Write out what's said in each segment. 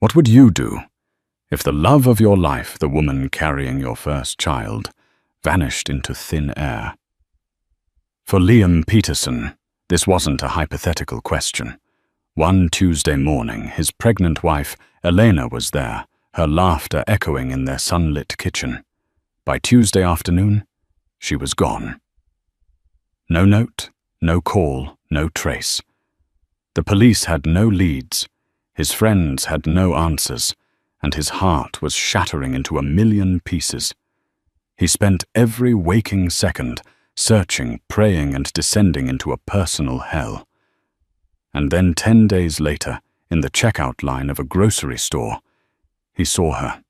What would you do if the love of your life, the woman carrying your first child, vanished into thin air? For Liam Peterson, this wasn't a hypothetical question. One Tuesday morning, his pregnant wife, Elena, was there, her laughter echoing in their sunlit kitchen. By Tuesday afternoon, she was gone. No note, no call, no trace. The police had no leads, his friends had no answers, and his heart was shattering into a million pieces. He spent every waking second searching, praying, and descending into a personal hell. And then 10 days later, in the checkout line of a grocery store, he saw her.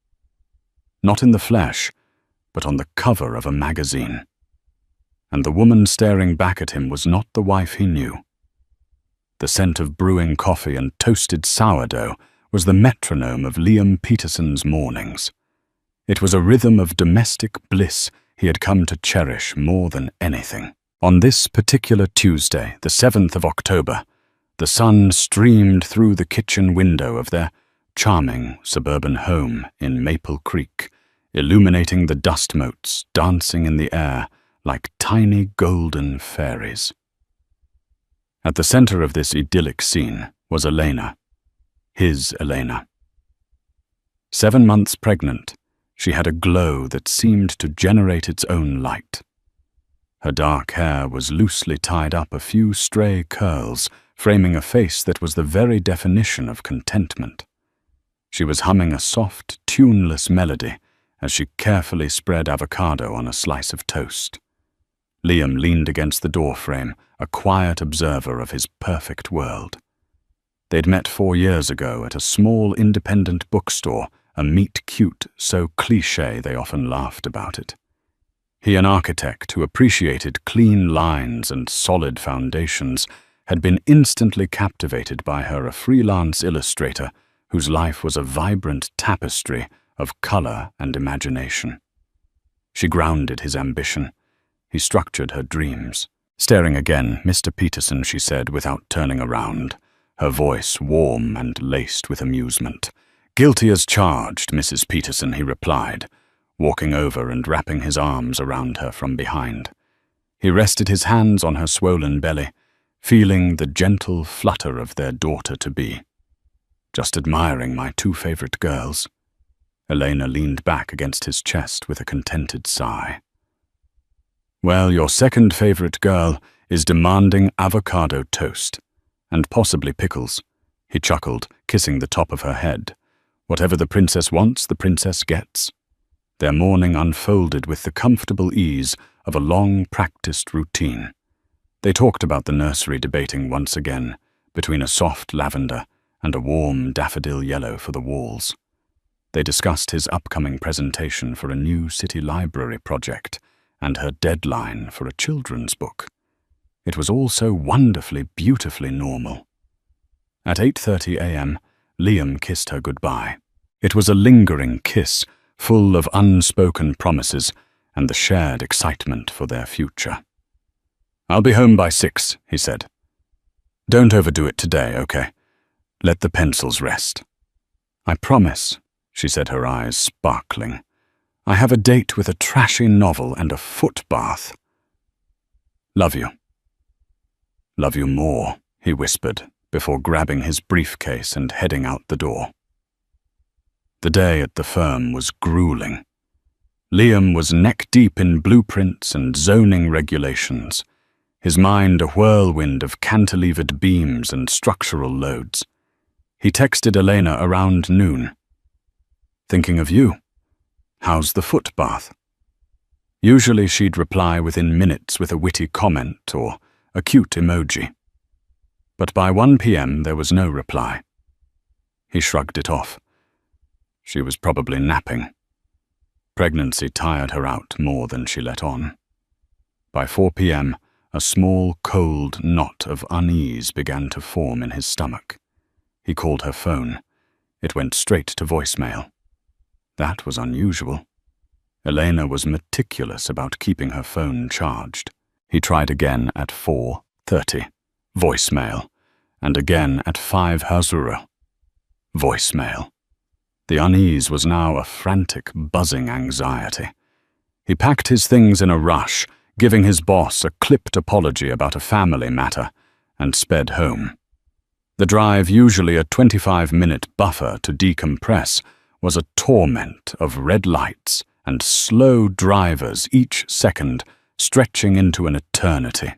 Not in the flesh, but on the cover of a magazine. And the woman staring back at him was not the wife he knew. The scent of brewing coffee and toasted sourdough was the metronome of Liam Peterson's mornings. It was a rhythm of domestic bliss he had come to cherish more than anything. On this particular Tuesday, the 7th of October, the sun streamed through the kitchen window of their charming suburban home in Maple Creek, illuminating the dust motes dancing in the air like tiny golden fairies. At the center of this idyllic scene was Elena, his Elena. 7 months pregnant, she had a glow that seemed to generate its own light. Her dark hair was loosely tied up, a few stray curls framing a face that was the very definition of contentment. She was humming a soft, tuneless melody as she carefully spread avocado on a slice of toast. Liam leaned against the doorframe, a quiet observer of his perfect world. They'd met 4 years ago at a small independent bookstore, a meet-cute so cliché they often laughed about it. He, an architect who appreciated clean lines and solid foundations, had been instantly captivated by her, a freelance illustrator whose life was a vibrant tapestry of color and imagination. She grounded his ambition. He structured her dreams. Staring again, "Mr. Peterson," she said without turning around, her voice warm and laced with amusement. "Guilty as charged, Mrs. Peterson," he replied, walking over and wrapping his arms around her from behind. He rested his hands on her swollen belly, feeling the gentle flutter of their daughter-to-be. "Just admiring my 2 favorite girls." Elena leaned back against his chest with a contented sigh. "Well, your second favorite girl is demanding avocado toast, and possibly pickles," he chuckled, kissing the top of her head. "Whatever the princess wants, the princess gets." Their morning unfolded with the comfortable ease of a long-practiced routine. They talked about the nursery, debating once again between a soft lavender and a warm daffodil yellow for the walls. They discussed his upcoming presentation for a new city library project and her deadline for a children's book. It was all so wonderfully, beautifully normal. At 8:30 a.m., Liam kissed her goodbye. It was a lingering kiss, full of unspoken promises and the shared excitement for their future. "I'll be home by 6, he said. "Don't overdo it today, okay? Let the pencils rest." "I promise," she said, her eyes sparkling. "I have a date with a trashy novel and a foot bath." "Love you." "Love you more," he whispered, before grabbing his briefcase and heading out the door. The day at the firm was grueling. Liam was neck-deep in blueprints and zoning regulations, his mind a whirlwind of cantilevered beams and structural loads. He texted Elena around noon. "Thinking of you. How's the foot bath?" Usually she'd reply within minutes with a witty comment or a cute emoji. But by 1 p.m. there was no reply. He shrugged it off. She was probably napping. Pregnancy tired her out more than she let on. By 4 p.m., a small, cold knot of unease began to form in his stomach. He called her phone. It went straight to voicemail. That was unusual. Elena was meticulous about keeping her phone charged. He tried again at 4:30. Voicemail. And again at 5 Hazura. Voicemail. The unease was now a frantic, buzzing anxiety. He packed his things in a rush, giving his boss a clipped apology about a family matter, and sped home. The drive, usually a 25-minute buffer to decompress, was a torment of red lights and slow drivers each second, stretching into an eternity.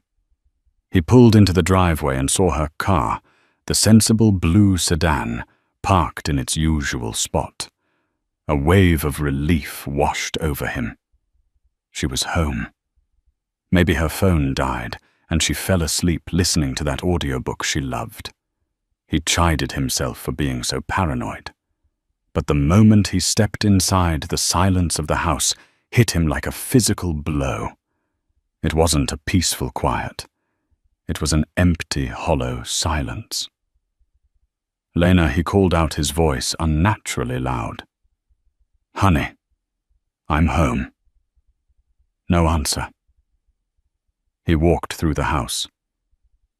He pulled into the driveway and saw her car, the sensible blue sedan, parked in its usual spot. A wave of relief washed over him. She was home. Maybe her phone died, and she fell asleep listening to that audiobook she loved. He chided himself for being so paranoid. But the moment he stepped inside, the silence of the house hit him like a physical blow. It wasn't a peaceful quiet. It was an empty, hollow silence. "Lena," he called out, his voice unnaturally loud. "Honey, I'm home." No answer. He walked through the house.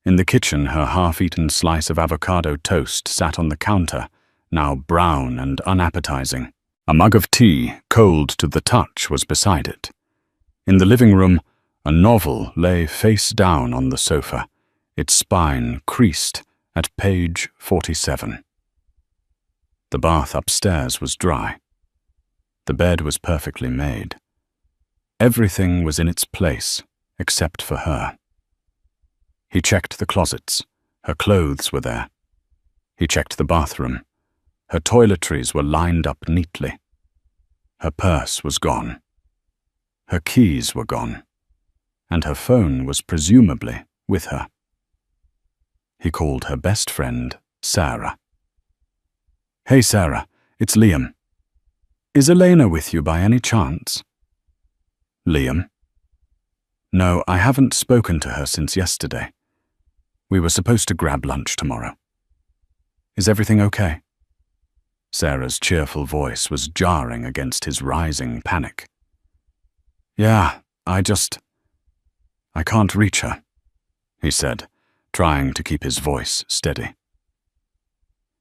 In the kitchen, her half-eaten slice of avocado toast sat on the counter, now brown and unappetizing. A mug of tea, cold to the touch, was beside it. In the living room, a novel lay face down on the sofa, its spine creased at page 47. The bath upstairs was dry. The bed was perfectly made. Everything was in its place, except for her. He checked the closets. Her clothes were there. He checked the bathroom. Her toiletries were lined up neatly. Her purse was gone. Her keys were gone. And her phone was presumably with her. He called her best friend, Sarah. "Hey, Sarah, it's Liam. Is Elena with you by any chance?" "Liam?" "No, I haven't spoken to her since yesterday. We were supposed to grab lunch tomorrow. Is everything okay?" Sarah's cheerful voice was jarring against his rising panic. "Yeah, I can't reach her," he said, trying to keep his voice steady.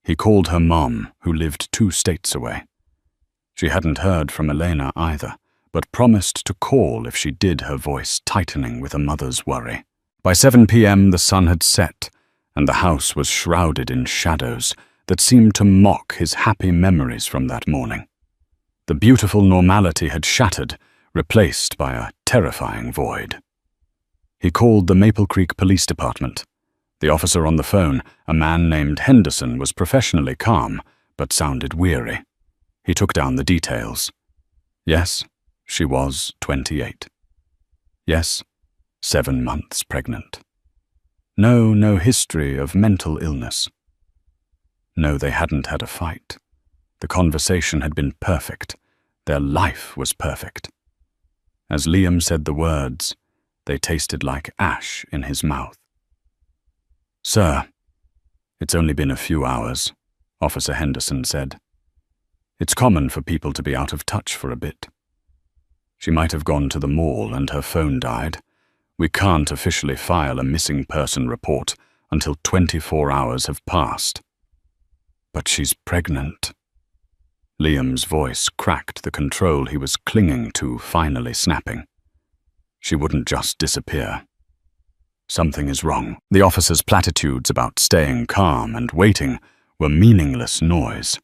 He called her mom, who lived 2 states away. She hadn't heard from Elena either, but promised to call if she did, her voice tightening with a mother's worry. By 7 p.m. the sun had set, and the house was shrouded in shadows that seemed to mock his happy memories from that morning. The beautiful normality had shattered, replaced by a terrifying void. He called the Maple Creek Police Department. The officer on the phone, a man named Henderson, was professionally calm, but sounded weary. He took down the details. Yes, she was 28. Yes, 7 months pregnant. No history of mental illness. No, they hadn't had a fight. The conversation had been perfect. Their life was perfect. As Liam said the words, they tasted like ash in his mouth. "Sir, it's only been a few hours," Officer Henderson said. "It's common for people to be out of touch for a bit. She might have gone to the mall and her phone died. We can't officially file a missing person report until 24 hours have passed." "But she's pregnant." Liam's voice cracked, the control he was clinging to finally snapping. "She wouldn't just disappear. Something is wrong." The officer's platitudes about staying calm and waiting were meaningless noise.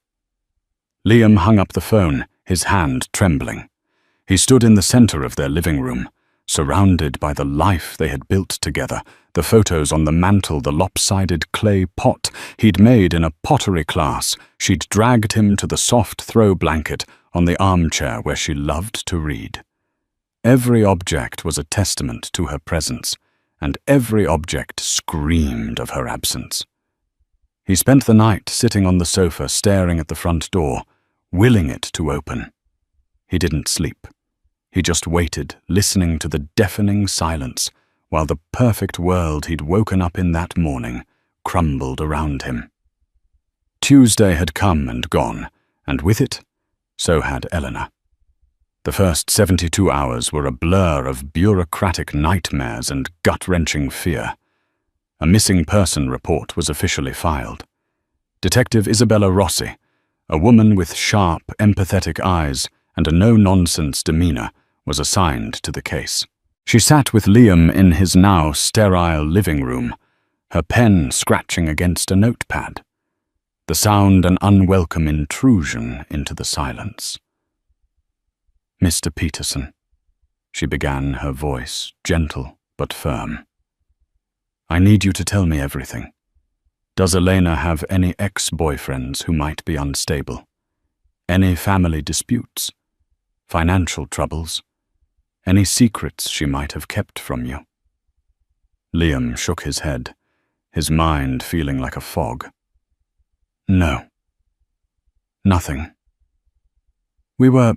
Liam hung up the phone, his hand trembling. He stood in the center of their living room, surrounded by the life they had built together, the photos on the mantel, the lopsided clay pot he'd made in a pottery class. She'd dragged him to the soft throw blanket on the armchair where she loved to read. Every object was a testament to her presence, and every object screamed of her absence. He spent the night sitting on the sofa, staring at the front door, willing it to open. He didn't sleep. He just waited, listening to the deafening silence, while the perfect world he'd woken up in that morning crumbled around him. Tuesday had come and gone, and with it, so had Eleanor. The first 72 hours were a blur of bureaucratic nightmares and gut-wrenching fear. A missing person report was officially filed. Detective Isabella Rossi, A woman with sharp, empathetic eyes and a no-nonsense demeanor was assigned to the case. She sat with Liam in his now sterile living room, her pen scratching against a notepad. The sound an unwelcome intrusion into the silence. "Mr. Peterson," she began, her voice gentle but firm. "I need you to tell me everything. Does Elena have any ex-boyfriends who might be unstable? Any family disputes? Financial troubles? Any secrets she might have kept from you?" Liam shook his head, his mind feeling like a fog. "No. Nothing. We were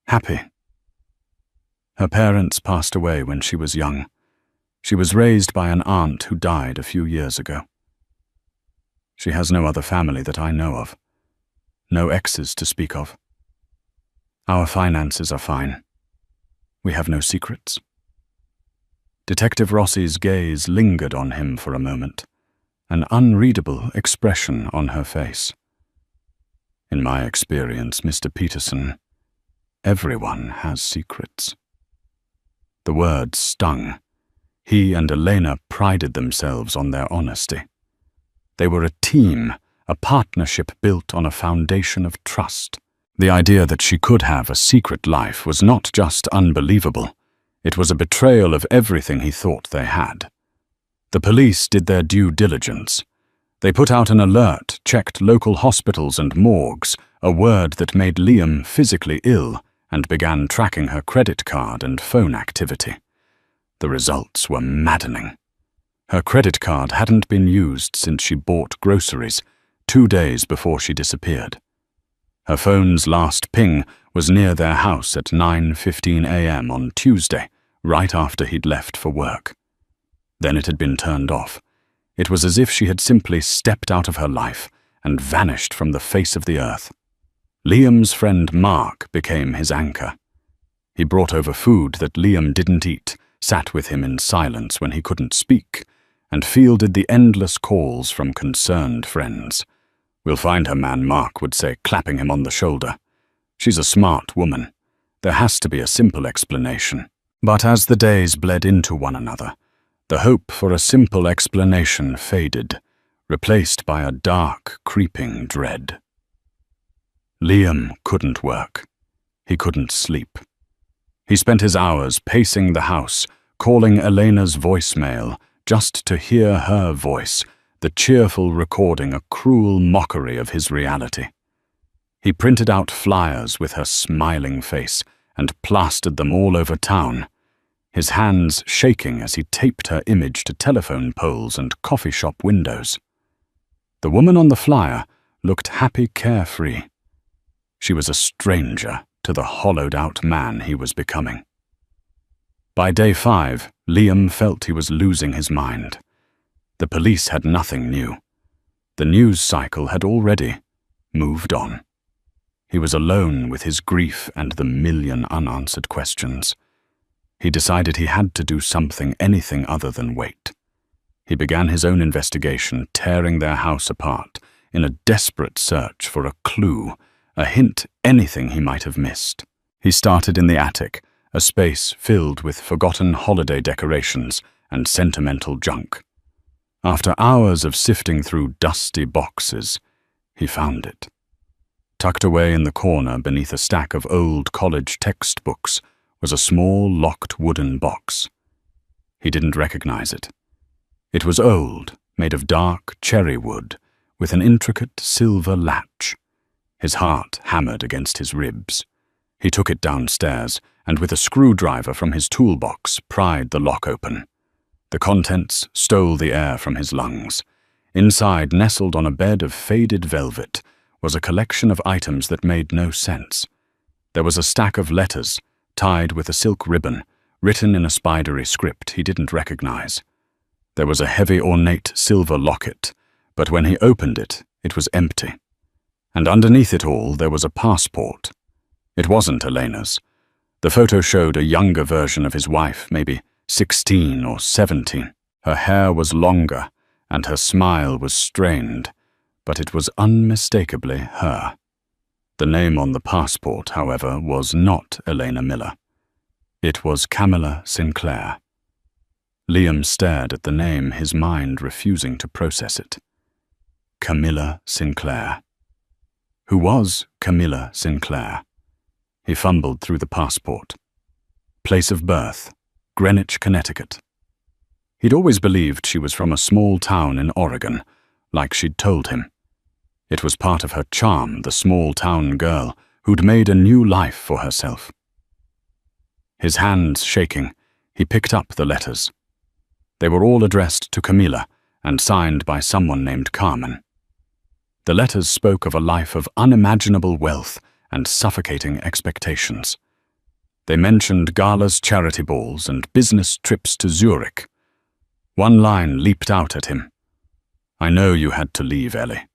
happy. Her parents passed away when she was young. She was raised by an aunt who died a few years ago. She has no other family that I know of. No exes to speak of. Our finances are fine. We have no secrets." Detective Rossi's gaze lingered on him for a moment, an unreadable expression on her face. "In my experience, Mr. Peterson, everyone has secrets." The words stung. He and Elena prided themselves on their honesty. They were a team, a partnership built on a foundation of trust. The idea that she could have a secret life was not just unbelievable, it was a betrayal of everything he thought they had. The police did their due diligence. They put out an alert, checked local hospitals and morgues, a word that made Liam physically ill, and began tracking her credit card and phone activity. The results were maddening. Her credit card hadn't been used since she bought groceries, 2 days before she disappeared. Her phone's last ping was near their house at 9:15 a.m. on Tuesday, right after he'd left for work. Then it had been turned off. It was as if she had simply stepped out of her life and vanished from the face of the earth. Liam's friend Mark became his anchor. He brought over food that Liam didn't eat, sat with him in silence when he couldn't speak, and fielded the endless calls from concerned friends. "We'll find her, man," Mark would say, clapping him on the shoulder. "She's a smart woman. There has to be a simple explanation." But as the days bled into one another, the hope for a simple explanation faded, replaced by a dark, creeping dread. Liam couldn't work. He couldn't sleep. He spent his hours pacing the house, calling Elena's voicemail, just to hear her voice, the cheerful recording a cruel mockery of his reality. He printed out flyers with her smiling face and plastered them all over town, his hands shaking as he taped her image to telephone poles and coffee shop windows. The woman on the flyer looked happy, carefree. She was a stranger to the hollowed-out man he was becoming. By day 5, Liam felt he was losing his mind. The police had nothing new. The news cycle had already moved on. He was alone with his grief and the million unanswered questions. He decided he had to do something, anything other than wait. He began his own investigation, tearing their house apart, in a desperate search for a clue, a hint, anything he might have missed. He started in the attic, a space filled with forgotten holiday decorations and sentimental junk. After hours of sifting through dusty boxes, he found it. Tucked away in the corner beneath a stack of old college textbooks was a small, locked wooden box. He didn't recognize it. It was old, made of dark cherry wood, with an intricate silver latch. His heart hammered against his ribs. He took it downstairs, and with a screwdriver from his toolbox, pried the lock open. The contents stole the air from his lungs. Inside, nestled on a bed of faded velvet, was a collection of items that made no sense. There was a stack of letters, tied with a silk ribbon, written in a spidery script he didn't recognize. There was a heavy, ornate silver locket, but when he opened it, it was empty. And underneath it all, there was a passport. It wasn't Elena's. The photo showed a younger version of his wife, maybe 16 or 17. Her hair was longer, and her smile was strained, but it was unmistakably her. The name on the passport, however, was not Elena Miller. It was Camilla Sinclair. Liam stared at the name, his mind refusing to process it. Camilla Sinclair. Who was Camilla Sinclair? He fumbled through the passport. Place of birth, Greenwich, Connecticut. He'd always believed she was from a small town in Oregon, like she'd told him. It was part of her charm, the small-town girl who'd made a new life for herself. His hands shaking, he picked up the letters. They were all addressed to Camilla and signed by someone named Carmen. The letters spoke of a life of unimaginable wealth and suffocating expectations. They mentioned galas, charity balls, and business trips to Zurich. One line leaped out at him. "I know you had to leave, Ellie.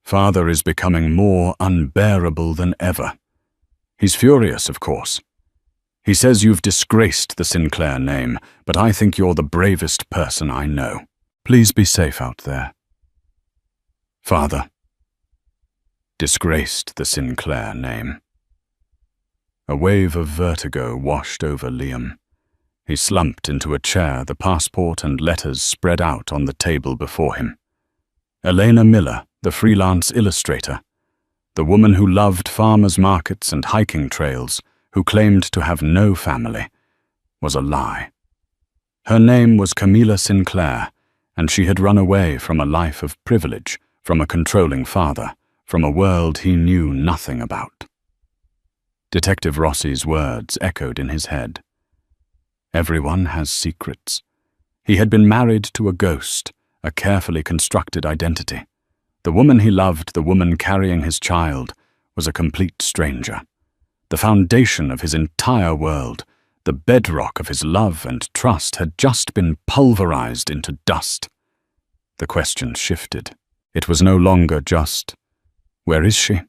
Father is becoming more unbearable than ever. He's furious, of course. He says you've disgraced the Sinclair name, but I think you're the bravest person I know. Please be safe out there." Father. Disgraced the Sinclair name. A wave of vertigo washed over Liam. He slumped into a chair, the passport and letters spread out on the table before him. Elena Miller, the freelance illustrator, the woman who loved farmers' markets and hiking trails, who claimed to have no family, was a lie. Her name was Camilla Sinclair, and she had run away from a life of privilege, from a controlling father, from a world he knew nothing about. Detective Rossi's words echoed in his head. Everyone has secrets. He had been married to a ghost, a carefully constructed identity. The woman he loved, the woman carrying his child, was a complete stranger. The foundation of his entire world, the bedrock of his love and trust, had just been pulverized into dust. The question shifted. It was no longer just, "Where is she?"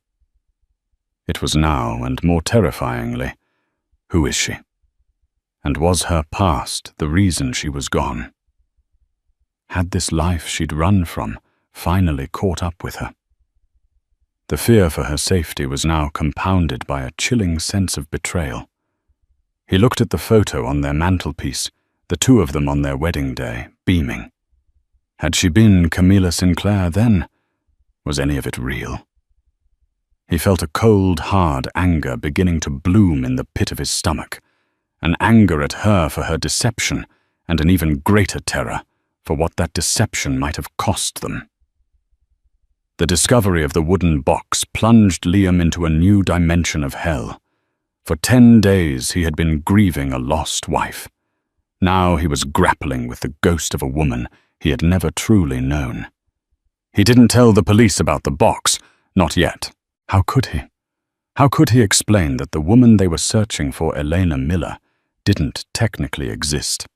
It was now, and more terrifyingly, "Who is she?" And was her past the reason she was gone? Had this life she'd run from finally caught up with her? The fear for her safety was now compounded by a chilling sense of betrayal. He looked at the photo on their mantelpiece, the two of them on their wedding day, beaming. Had she been Camilla Sinclair then? Was any of it real? He felt a cold, hard anger beginning to bloom in the pit of his stomach, an anger at her for her deception, and an even greater terror for what that deception might have cost them. The discovery of the wooden box plunged Liam into a new dimension of hell. For 10 days he had been grieving a lost wife. Now he was grappling with the ghost of a woman he had never truly known. He didn't tell the police about the box, not yet. How could he? How could he explain that the woman they were searching for, Elena Miller, didn't technically exist?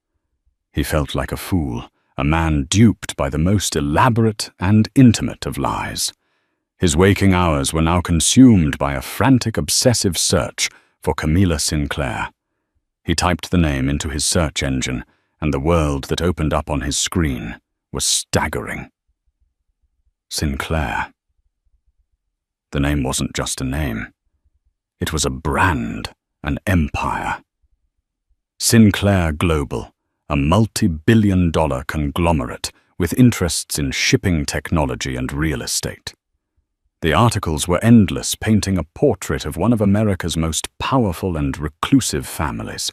He felt like a fool, a man duped by the most elaborate and intimate of lies. His waking hours were now consumed by a frantic, obsessive search for Camilla Sinclair. He typed the name into his search engine, and the world that opened up on his screen was staggering. Sinclair. The name wasn't just a name. It was a brand, an empire. Sinclair Global, a multi-billion-dollar conglomerate with interests in shipping technology and real estate. The articles were endless, painting a portrait of one of America's most powerful and reclusive families,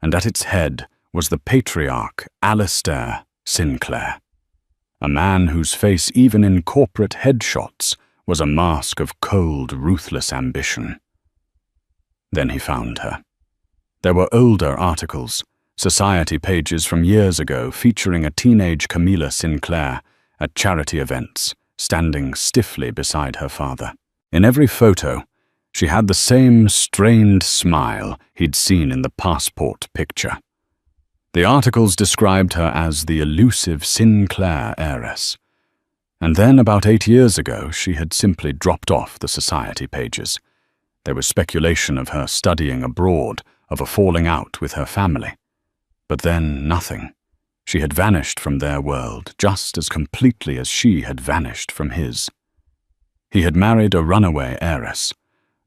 and at its head was the patriarch Alistair Sinclair, a man whose face, even in corporate headshots, was a mask of cold, ruthless ambition. Then he found her. There were older articles, society pages from years ago featuring a teenage Camilla Sinclair at charity events, standing stiffly beside her father. In every photo, she had the same strained smile he'd seen in the passport picture. The articles described her as the elusive Sinclair heiress. And then, about 8 years ago, she had simply dropped off the society pages. There was speculation of her studying abroad, of a falling out with her family. But then nothing. She had vanished from their world just as completely as she had vanished from his. He had married a runaway heiress.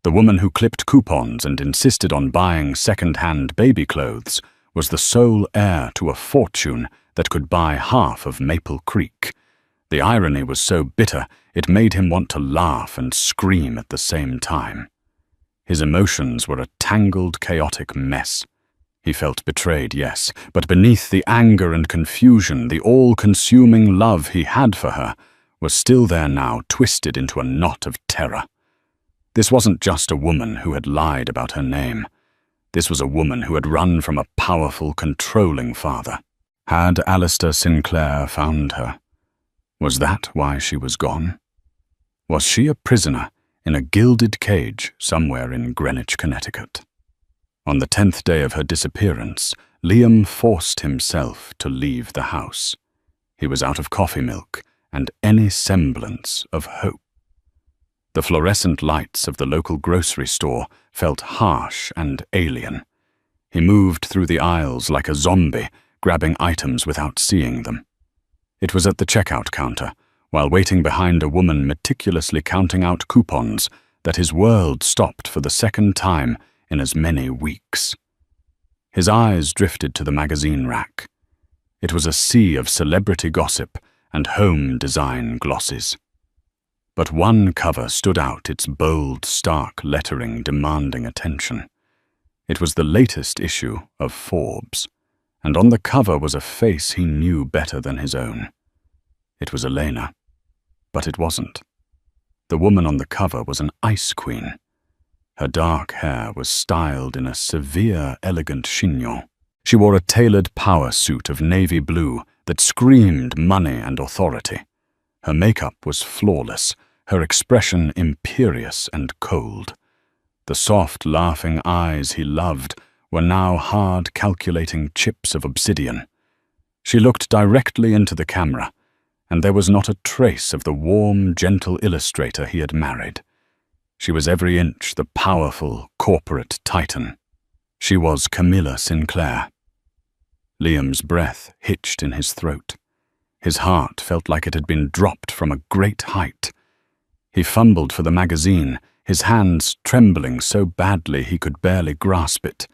The woman who clipped coupons and insisted on buying second-hand baby clothes was the sole heir to a fortune that could buy half of Maple Creek. The irony was so bitter it made him want to laugh and scream at the same time. His emotions were a tangled, chaotic mess. He felt betrayed, yes, but beneath the anger and confusion, the all-consuming love he had for her was still there now, twisted into a knot of terror. This wasn't just a woman who had lied about her name. This was a woman who had run from a powerful, controlling father. Had Alistair Sinclair found her? Was that why she was gone? Was she a prisoner in a gilded cage somewhere in Greenwich, Connecticut? On the 10th day of her disappearance, Liam forced himself to leave the house. He was out of coffee milk and any semblance of hope. The fluorescent lights of the local grocery store felt harsh and alien. He moved through the aisles like a zombie, grabbing items without seeing them. It was at the checkout counter, while waiting behind a woman meticulously counting out coupons, that his world stopped for the second time in as many weeks. His eyes drifted to the magazine rack. It was a sea of celebrity gossip and home design glosses. But one cover stood out, its bold, stark lettering demanding attention. It was the latest issue of Forbes, and on the cover was a face he knew better than his own. It was Elena, but it wasn't. The woman on the cover was an ice queen. Her dark hair was styled in a severe, elegant chignon. She wore a tailored power suit of navy blue that screamed money and authority. Her makeup was flawless, her expression imperious and cold. The soft, laughing eyes he loved were now hard, calculating chips of obsidian. She looked directly into the camera, and there was not a trace of the warm, gentle illustrator he had married. She was every inch the powerful, corporate titan. She was Camilla Sinclair. Liam's breath hitched in his throat. His heart felt like it had been dropped from a great height. He fumbled for the magazine, his hands trembling so badly he could barely grasp it.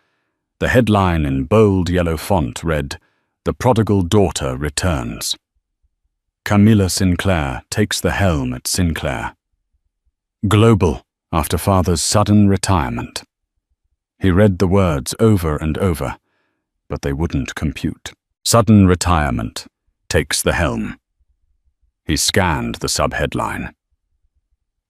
The headline in bold yellow font read, "The Prodigal Daughter Returns." Camilla Sinclair takes the helm at Sinclair. Global, after father's sudden retirement. He read the words over and over, but they wouldn't compute. Sudden retirement, takes the helm. He scanned the subheadline.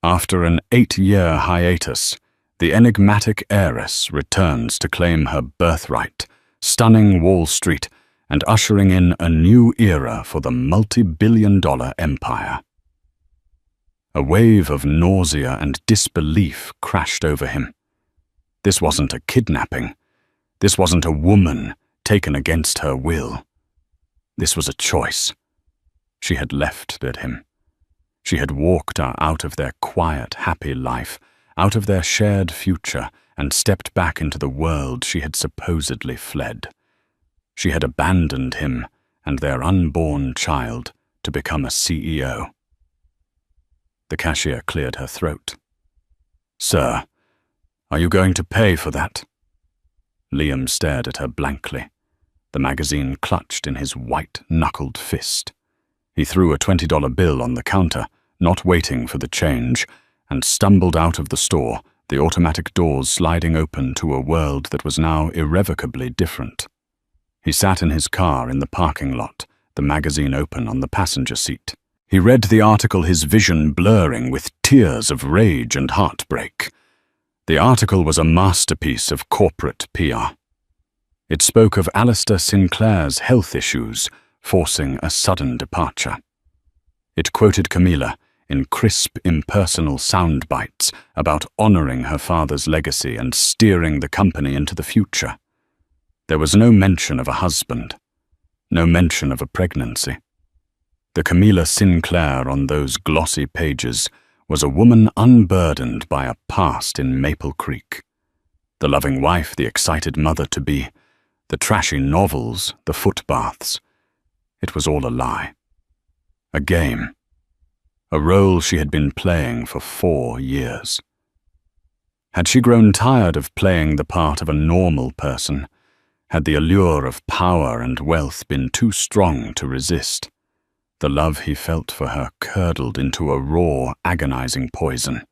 After an 8-year hiatus, the enigmatic heiress returns to claim her birthright, stunning Wall Street and ushering in a new era for the multi-billion-dollar empire. A wave of nausea and disbelief crashed over him. This wasn't a kidnapping. This wasn't a woman taken against her will. This was a choice. She had left him. She had walked out of their quiet, happy life, out of their shared future, and stepped back into the world she had supposedly fled. She had abandoned him and their unborn child to become a CEO. The cashier cleared her throat. "Sir, are you going to pay for that?" Liam stared at her blankly, the magazine clutched in his white-knuckled fist. He threw a $20 bill on the counter, not waiting for the change, and stumbled out of the store, the automatic doors sliding open to a world that was now irrevocably different. He sat in his car in the parking lot, the magazine open on the passenger seat. He read the article, his vision blurring with tears of rage and heartbreak. The article was a masterpiece of corporate PR. It spoke of Alistair Sinclair's health issues, forcing a sudden departure. It quoted Camilla in crisp, impersonal sound bites about honoring her father's legacy and steering the company into the future. There was no mention of a husband, no mention of a pregnancy. The Camilla Sinclair on those glossy pages was a woman unburdened by a past in Maple Creek. The loving wife, the excited mother-to-be, the trashy novels, the footbaths. It was all a lie. A game. A role she had been playing for 4 years. Had she grown tired of playing the part of a normal person? Had the allure of power and wealth been too strong to resist? The love he felt for her curdled into a raw, agonizing poison.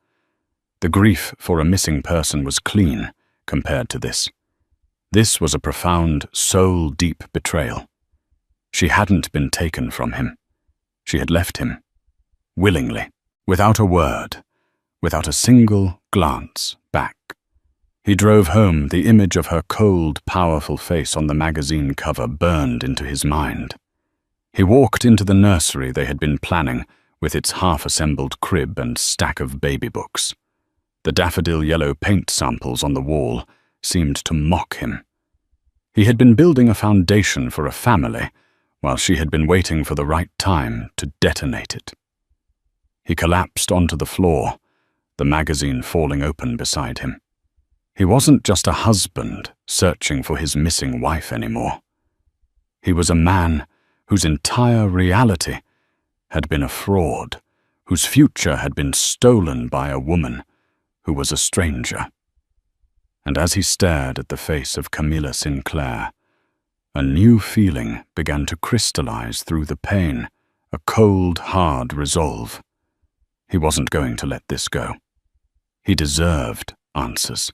The grief for a missing person was clean compared to this. This was a profound, soul-deep betrayal. She hadn't been taken from him. She had left him. Willingly, without a word, without a single glance back. He drove home. The image of her cold, powerful face on the magazine cover burned into his mind. He walked into the nursery they had been planning, with its half-assembled crib and stack of baby books. The daffodil yellow paint samples on the wall seemed to mock him. He had been building a foundation for a family, while she had been waiting for the right time to detonate it. He collapsed onto the floor, the magazine falling open beside him. He wasn't just a husband searching for his missing wife anymore. He was a man whose entire reality had been a fraud, whose future had been stolen by a woman who was a stranger. And as he stared at the face of Camilla Sinclair, a new feeling began to crystallize through the pain, a cold, hard resolve. He wasn't going to let this go. He deserved answers.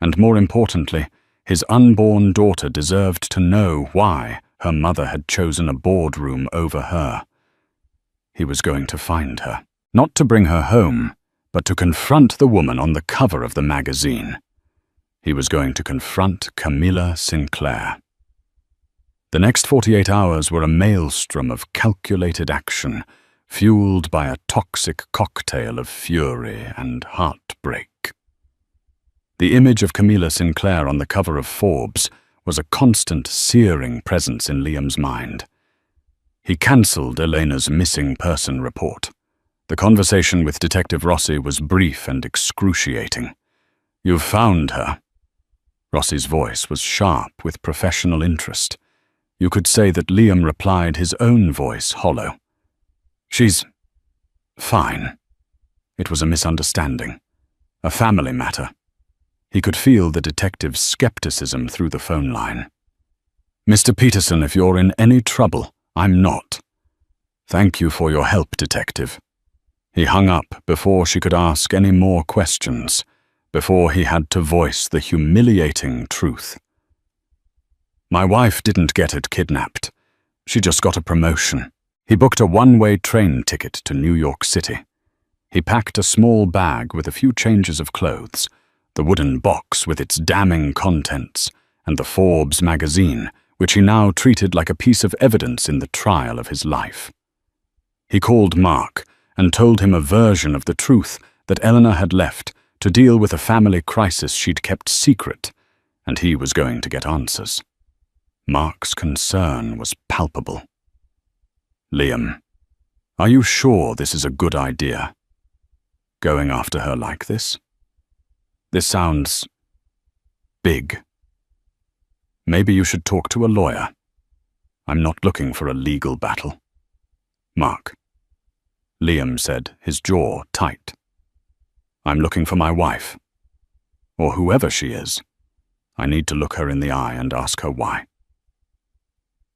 And more importantly, his unborn daughter deserved to know why her mother had chosen a boardroom over her. He was going to find her, not to bring her home, but to confront the woman on the cover of the magazine. He was going to confront Camilla Sinclair. The next 48 hours were a maelstrom of calculated action, fueled by a toxic cocktail of fury and heartbreak. The image of Camilla Sinclair on the cover of Forbes was a constant, searing presence in Liam's mind. He cancelled Elena's missing person report. The conversation with Detective Rossi was brief and excruciating. "You've found her." Rossi's voice was sharp with professional interest. You could say that Liam replied, his own voice hollow. "She's fine." It was a misunderstanding, a family matter. He could feel the detective's skepticism through the phone line. "Mr. Peterson, if you're in any trouble, I'm not." "Thank you for your help, Detective." He hung up before she could ask any more questions, before he had to voice the humiliating truth. "My wife didn't get it kidnapped. She just got a promotion." He booked a one-way train ticket to New York City. He packed a small bag with a few changes of clothes, the wooden box with its damning contents, and the Forbes magazine, which he now treated like a piece of evidence in the trial of his life. He called Mark and told him a version of the truth that Eleanor had left to deal with a family crisis she'd kept secret, and he was going to get answers. Mark's concern was palpable. "Liam, are you sure this is a good idea? Going after her like this? This sounds big. Maybe you should talk to a lawyer. I'm not looking for a legal battle." "Mark," Liam said, his jaw tight. "I'm looking for my wife, or whoever she is. I need to look her in the eye and ask her why."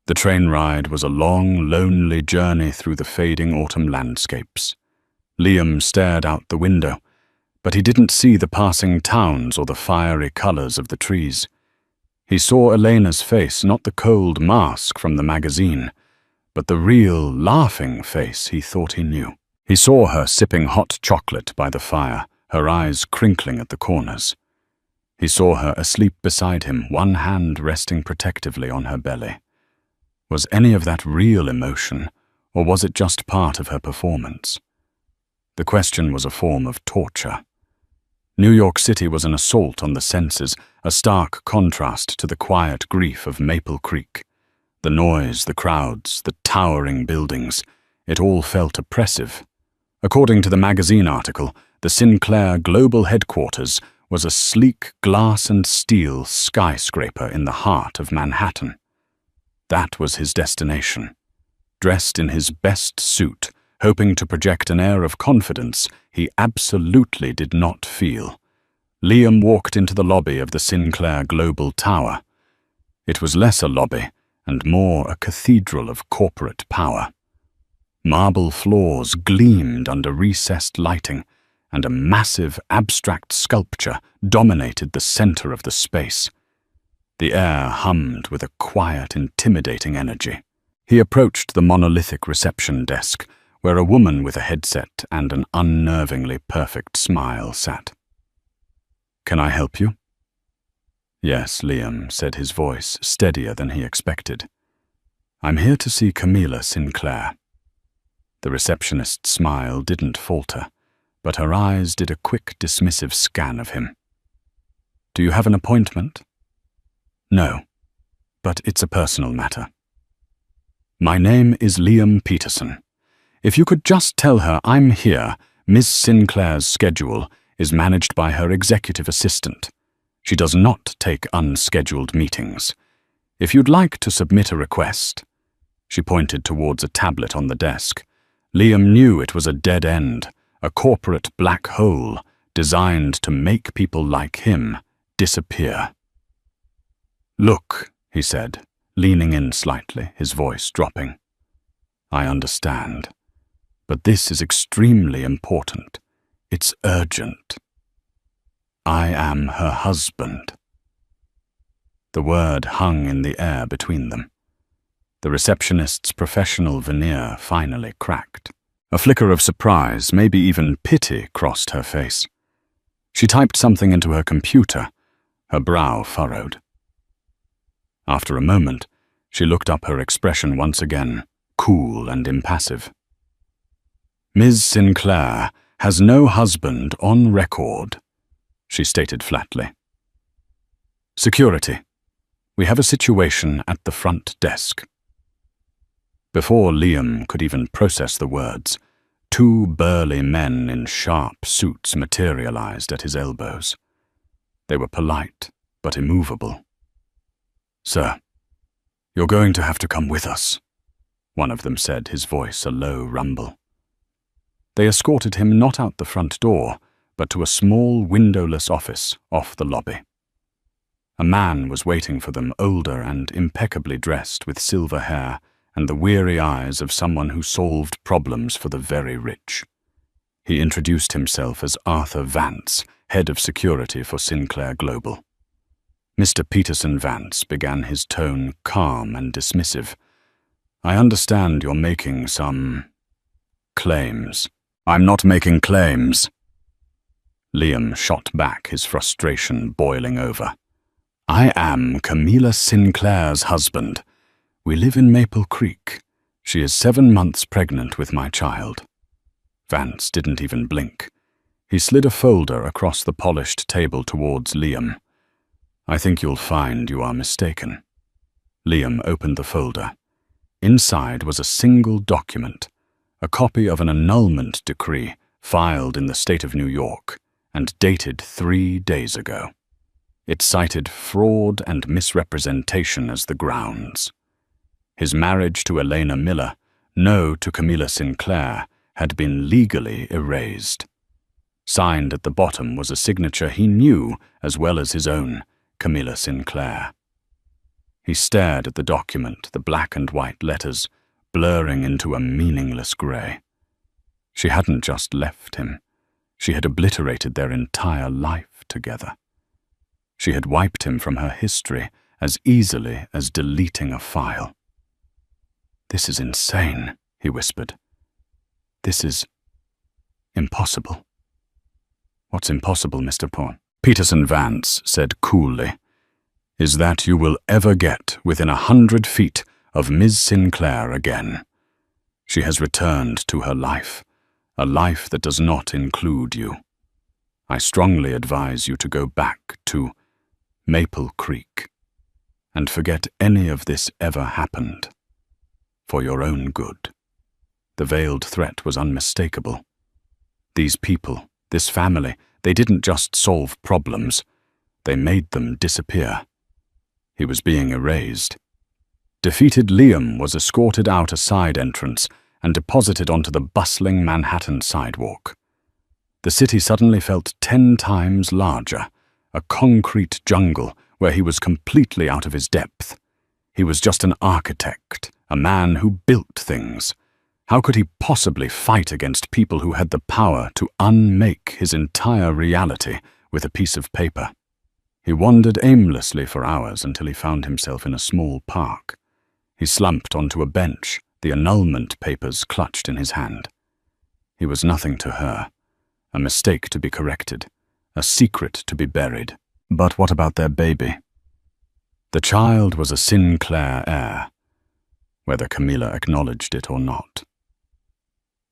The train ride was a long, lonely journey through the fading autumn landscapes. Liam stared out the window, but he didn't see the passing towns or the fiery colors of the trees. He saw Elena's face, not the cold mask from the magazine, but the real, laughing face he thought he knew. He saw her sipping hot chocolate by the fire, her eyes crinkling at the corners. He saw her asleep beside him, one hand resting protectively on her belly. Was any of that real emotion, or was it just part of her performance? The question was a form of torture. New York City was an assault on the senses, a stark contrast to the quiet grief of Maple Creek. The noise, the crowds, the towering buildings, it all felt oppressive. According to the magazine article, the Sinclair Global Headquarters was a sleek glass and steel skyscraper in the heart of Manhattan. That was his destination, dressed in his best suit, hoping to project an air of confidence he absolutely did not feel. Liam walked into the lobby of the Sinclair Global Tower. It was less a lobby and more a cathedral of corporate power. Marble floors gleamed under recessed lighting, and a massive abstract sculpture dominated the center of the space. The air hummed with a quiet, intimidating energy. He approached the monolithic reception desk, where a woman with a headset and an unnervingly perfect smile sat. "Can I help you?" "Yes," Liam said, his voice steadier than he expected. "I'm here to see Camilla Sinclair." The receptionist's smile didn't falter, but her eyes did a quick, dismissive scan of him. "Do you have an appointment?" "No, but it's a personal matter." "My name is Liam Peterson. If you could just tell her I'm here, Miss Sinclair's schedule is managed by her executive assistant. She does not take unscheduled meetings. If you'd like to submit a request—" She pointed towards a tablet on the desk. Liam knew it was a dead end, a corporate black hole designed to make people like him disappear. "Look," he said, leaning in slightly, his voice dropping. "I understand. But this is extremely important. It's urgent. I am her husband." The word hung in the air between them. The receptionist's professional veneer finally cracked. A flicker of surprise, maybe even pity, crossed her face. She typed something into her computer, her brow furrowed. After a moment, she looked up, her expression once again cool and impassive. "Ms. Sinclair has no husband on record," she stated flatly. "Security. We have a situation at the front desk." Before Liam could even process the words, two burly men in sharp suits materialized at his elbows. They were polite, but immovable. "Sir, you're going to have to come with us," one of them said, his voice a low rumble. They escorted him not out the front door, but to a small windowless office off the lobby. A man was waiting for them, older and impeccably dressed, with silver hair and the weary eyes of someone who solved problems for the very rich. He introduced himself as Arthur Vance, head of security for Sinclair Global. "Mr. Peterson Vance," began, his tone calm and dismissive. "I understand you're making some claims." "I'm not making claims." Liam shot back, his frustration boiling over. "I am Camilla Sinclair's husband. We live in Maple Creek. She is 7 months pregnant with my child." Vance didn't even blink. He slid a folder across the polished table towards Liam. "I think you'll find you are mistaken." Liam opened the folder. Inside was a single document, a copy of an annulment decree filed in the state of New York and dated 3 days ago. It cited fraud and misrepresentation as the grounds. His marriage to Elena Miller, no to Camilla Sinclair, had been legally erased. Signed at the bottom was a signature he knew as well as his own, Camilla Sinclair. He stared at the document, the black and white letters blurring into a meaningless grey. She hadn't just left him. She had obliterated their entire life together. She had wiped him from her history as easily as deleting a file. "This is insane," he whispered. "This is impossible." "What's impossible, Mr. Paul?" Peterson Vance said coolly, "is that you will ever get within 100 feet of Ms. Sinclair again. She has returned to her life, a life that does not include you. I strongly advise you to go back to Maple Creek and forget any of this ever happened. For your own good." The veiled threat was unmistakable. These people, this family, they didn't just solve problems, they made them disappear. He was being erased. Defeated Liam was escorted out a side entrance and deposited onto the bustling Manhattan sidewalk. The city suddenly felt 10 times larger, a concrete jungle where he was completely out of his depth. He was just an architect, a man who built things. How could he possibly fight against people who had the power to unmake his entire reality with a piece of paper? He wandered aimlessly for hours until he found himself in a small park. He slumped onto a bench, the annulment papers clutched in his hand. He was nothing to her, a mistake to be corrected, a secret to be buried. But what about their baby? The child was a Sinclair heir, whether Camilla acknowledged it or not.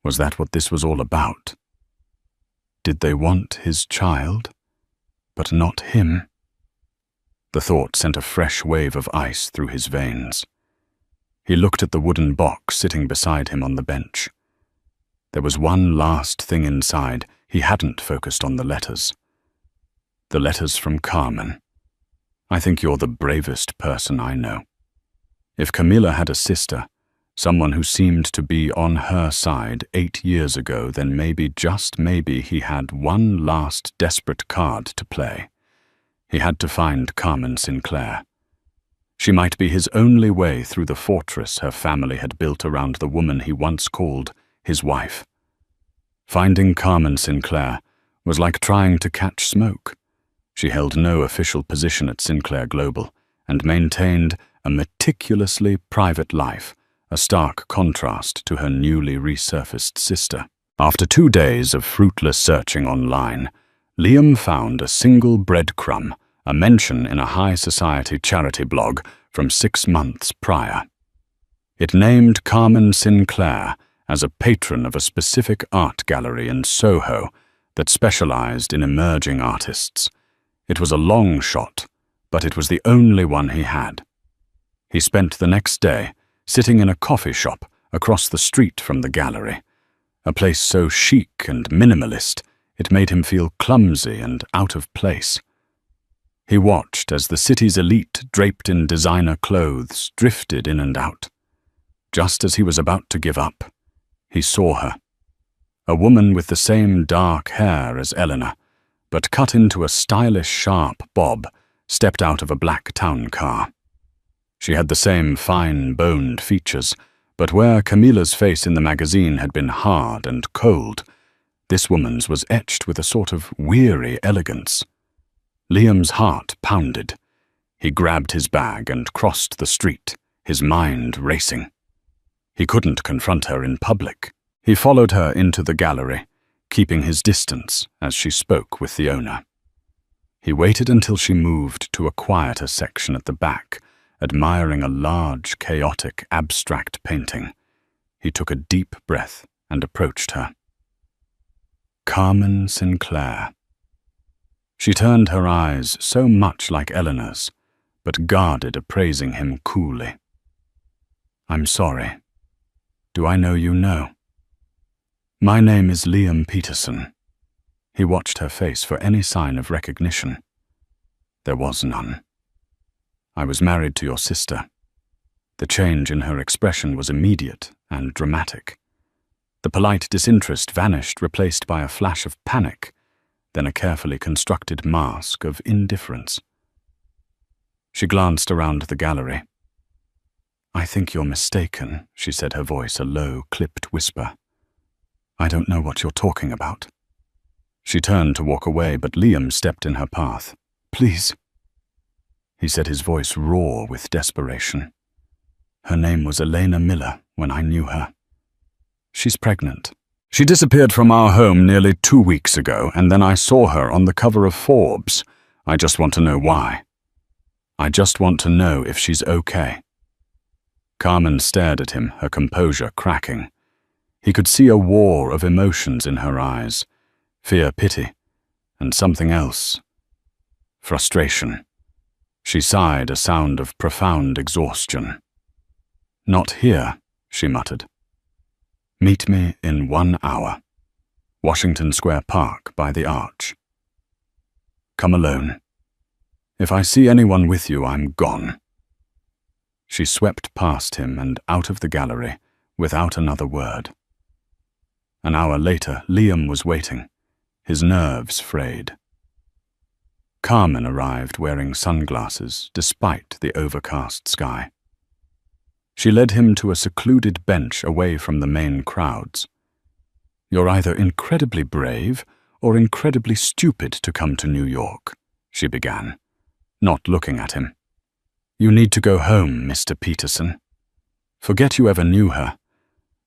Was that what this was all about? Did they want his child, but not him? The thought sent a fresh wave of ice through his veins. He looked at the wooden box sitting beside him on the bench. There was one last thing inside. He hadn't focused on the letters. The letters from Carmen. I think you're the bravest person I know. If Camilla had a sister, someone who seemed to be on her side 8 years ago, then maybe, just maybe, he had one last desperate card to play. He had to find Carmen Sinclair. She might be his only way through the fortress her family had built around the woman he once called his wife. Finding Carmen Sinclair was like trying to catch smoke. She held no official position at Sinclair Global and maintained a meticulously private life, a stark contrast to her newly resurfaced sister. After 2 days of fruitless searching online, Liam found a single breadcrumb, a mention in a high society charity blog from 6 months prior. It named Carmen Sinclair as a patron of a specific art gallery in Soho that specialized in emerging artists. It was a long shot, but it was the only one he had. He spent the next day sitting in a coffee shop across the street from the gallery, a place so chic and minimalist it made him feel clumsy and out of place. He watched as the city's elite, draped in designer clothes, drifted in and out. Just as he was about to give up, he saw her. A woman with the same dark hair as Eleanor, but cut into a stylish, sharp bob, stepped out of a black town car. She had the same fine-boned features, but where Camilla's face in the magazine had been hard and cold, this woman's was etched with a sort of weary elegance. Liam's heart pounded. He grabbed his bag and crossed the street, his mind racing. He couldn't confront her in public. He followed her into the gallery, keeping his distance as she spoke with the owner. He waited until she moved to a quieter section at the back, admiring a large, chaotic, abstract painting. He took a deep breath and approached her. Carmen Sinclair. She turned her eyes so much like Eleanor's, but guarded appraising him coolly. I'm sorry. Do I know you? No. My name is Liam Peterson. He watched her face for any sign of recognition. There was none. I was married to your sister. The change in her expression was immediate and dramatic. The polite disinterest vanished, replaced by a flash of panic, then a carefully constructed mask of indifference. She glanced around the gallery. I think you're mistaken, she said, her voice a low, clipped whisper. I don't know what you're talking about. She turned to walk away, but Liam stepped in her path. Please. He said, his voice raw with desperation. Her name was Elena Miller when I knew her. She's pregnant. She disappeared from our home nearly 2 weeks ago, and then I saw her on the cover of Forbes. I just want to know why. I just want to know if she's okay. Carmen stared at him, her composure cracking. He could see a war of emotions in her eyes. Fear, pity, and something else. Frustration. She sighed, a sound of profound exhaustion. Not here, she muttered. Meet me in 1 hour. Washington Square Park by the Arch. Come alone. If I see anyone with you, I'm gone. She swept past him and out of the gallery without another word. An hour later, Liam was waiting, his nerves frayed. Carmen arrived wearing sunglasses despite the overcast sky. She led him to a secluded bench away from the main crowds. "You're either incredibly brave or incredibly stupid to come to New York," she began, not looking at him. "You need to go home, Mr. Peterson. Forget you ever knew her.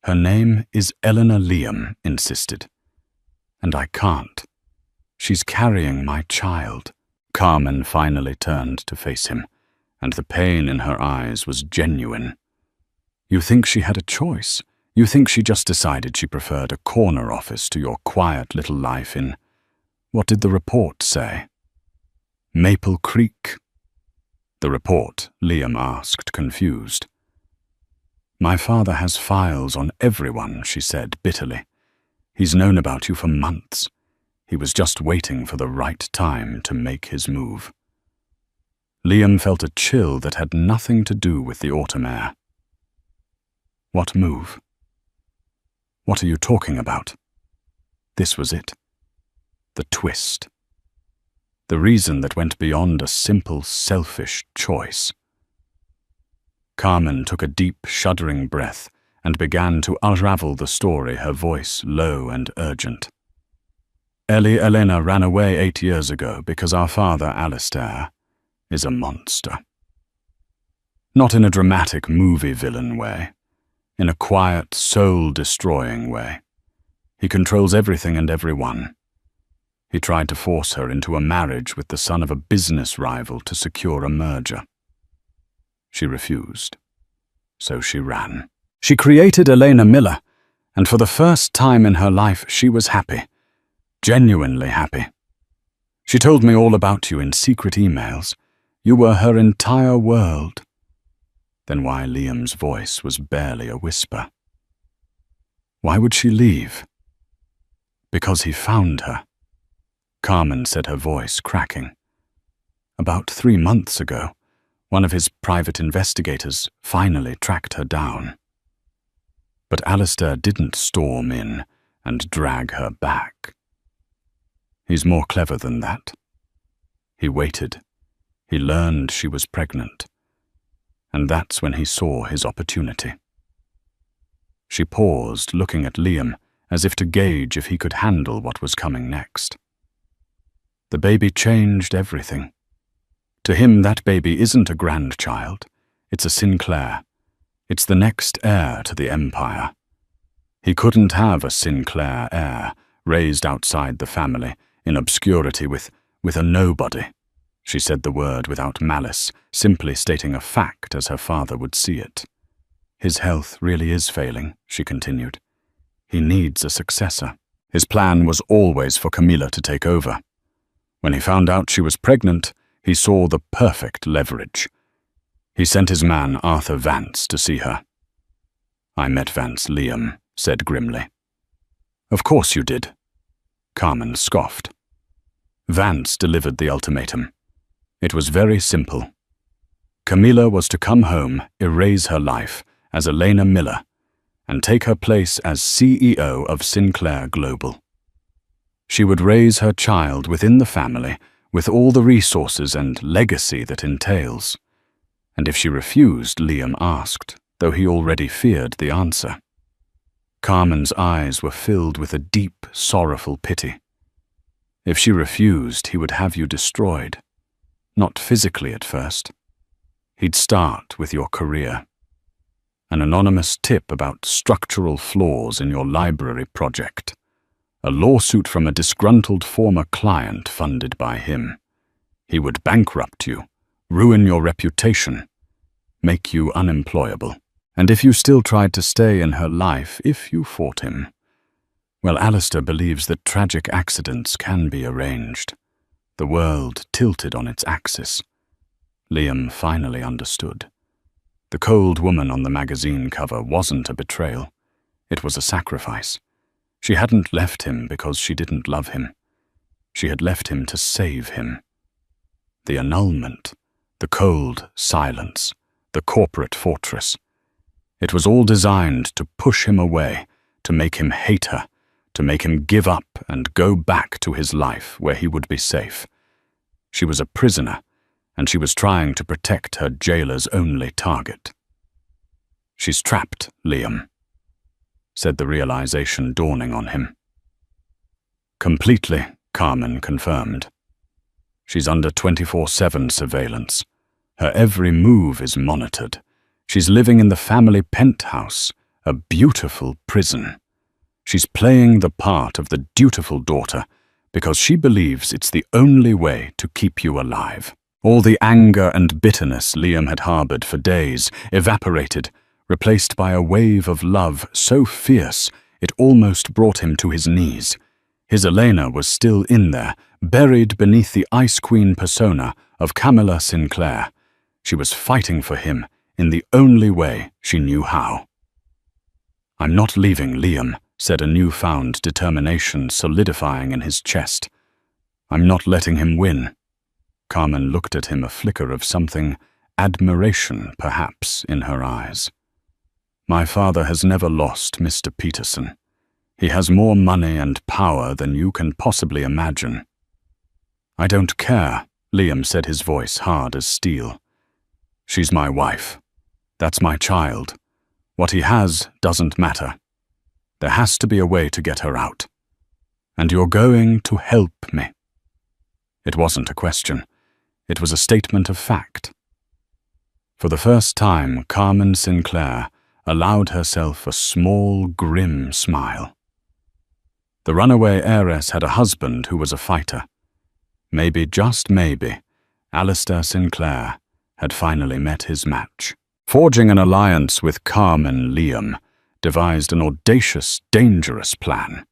Her name is Eleanor Liam," insisted. "And I can't. She's carrying my child." Carmen finally turned to face him, and the pain in her eyes was genuine. "You think she had a choice? You think she just decided she preferred a corner office to your quiet little life in, what did the report say? Maple Creek?" "The report?" Liam asked, confused. "My father has files on everyone," she said bitterly. "He's known about you for months. He was just waiting for the right time to make his move." Liam felt a chill that had nothing to do with the autumn air. "What move? What are you talking about?" This was it. The twist. The reason that went beyond a simple, selfish choice. Carmen took a deep, shuddering breath and began to unravel the story, her voice low and urgent. "Elena ran away 8 years ago because our father, Alistair, is a monster. Not in a dramatic movie villain way. In a quiet, soul-destroying way. He controls everything and everyone. He tried to force her into a marriage with the son of a business rival to secure a merger. She refused. So she ran. She created Elena Miller, and for the first time in her life she was happy. Genuinely happy. She told me all about you in secret emails. You were her entire world." Then why Liam's voice was barely a whisper. Why would she leave? Because he found her. Carmen said, her voice cracking. About 3 months ago, one of his private investigators finally tracked her down. But Alistair didn't storm in and drag her back. He's more clever than that. He waited. He learned she was pregnant. And that's when he saw his opportunity. She paused, looking at Liam, as if to gauge if he could handle what was coming next. The baby changed everything. To him, that baby isn't a grandchild. It's a Sinclair. It's the next heir to the empire. He couldn't have a Sinclair heir, raised outside the family, in obscurity with a nobody. She said the word without malice, simply stating a fact as her father would see it. His health really is failing, she continued. He needs a successor. His plan was always for Camilla to take over. When he found out she was pregnant, he saw the perfect leverage. He sent his man, Arthur Vance, to see her. "I met Vance," Liam said grimly. "Of course you did." Carmen scoffed. Vance delivered the ultimatum. It was very simple. Camilla was to come home, erase her life as Elena Miller, and take her place as CEO of Sinclair Global. She would raise her child within the family with all the resources and legacy that entails. And if she refused, Liam asked, though he already feared the answer. Carmen's eyes were filled with a deep, sorrowful pity. If she refused, he would have you destroyed. Not physically at first. He'd start with your career. An anonymous tip about structural flaws in your library project. A lawsuit from a disgruntled former client funded by him. He would bankrupt you, ruin your reputation, make you unemployable. And if you still tried to stay in her life, if you fought him, well, Alistair believes that tragic accidents can be arranged. The world tilted on its axis. Liam finally understood. The cold woman on the magazine cover wasn't a betrayal. It was a sacrifice. She hadn't left him because she didn't love him. She had left him to save him. The annulment, the cold silence, the corporate fortress. It was all designed to push him away, to make him hate her, to make him give up and go back to his life where he would be safe. She was a prisoner, and she was trying to protect her jailer's only target. "She's trapped, Liam," said the realization dawning on him. "Completely," Carmen confirmed. "She's under 24/7 surveillance. Her every move is monitored. She's living in the family penthouse, a beautiful prison. She's playing the part of the dutiful daughter because she believes it's the only way to keep you alive." All the anger and bitterness Liam had harbored for days evaporated, replaced by a wave of love so fierce it almost brought him to his knees. His Elena was still in there, buried beneath the Ice Queen persona of Camilla Sinclair. She was fighting for him in the only way she knew how. "I'm not leaving, Liam," said a newfound determination solidifying in his chest. "I'm not letting him win." Carmen looked at him, a flicker of something, admiration perhaps, in her eyes. "My father has never lost Mr. Peterson. He has more money and power than you can possibly imagine." "I don't care," Liam said, his voice hard as steel. "She's my wife. That's my child. What he has doesn't matter. There has to be a way to get her out. And you're going to help me." It wasn't a question. It was a statement of fact. For the first time, Carmen Sinclair allowed herself a small, grim smile. The runaway heiress had a husband who was a fighter. Maybe, just maybe, Alistair Sinclair had finally met his match. Forging an alliance with Carmen, Liam devised an audacious, dangerous plan.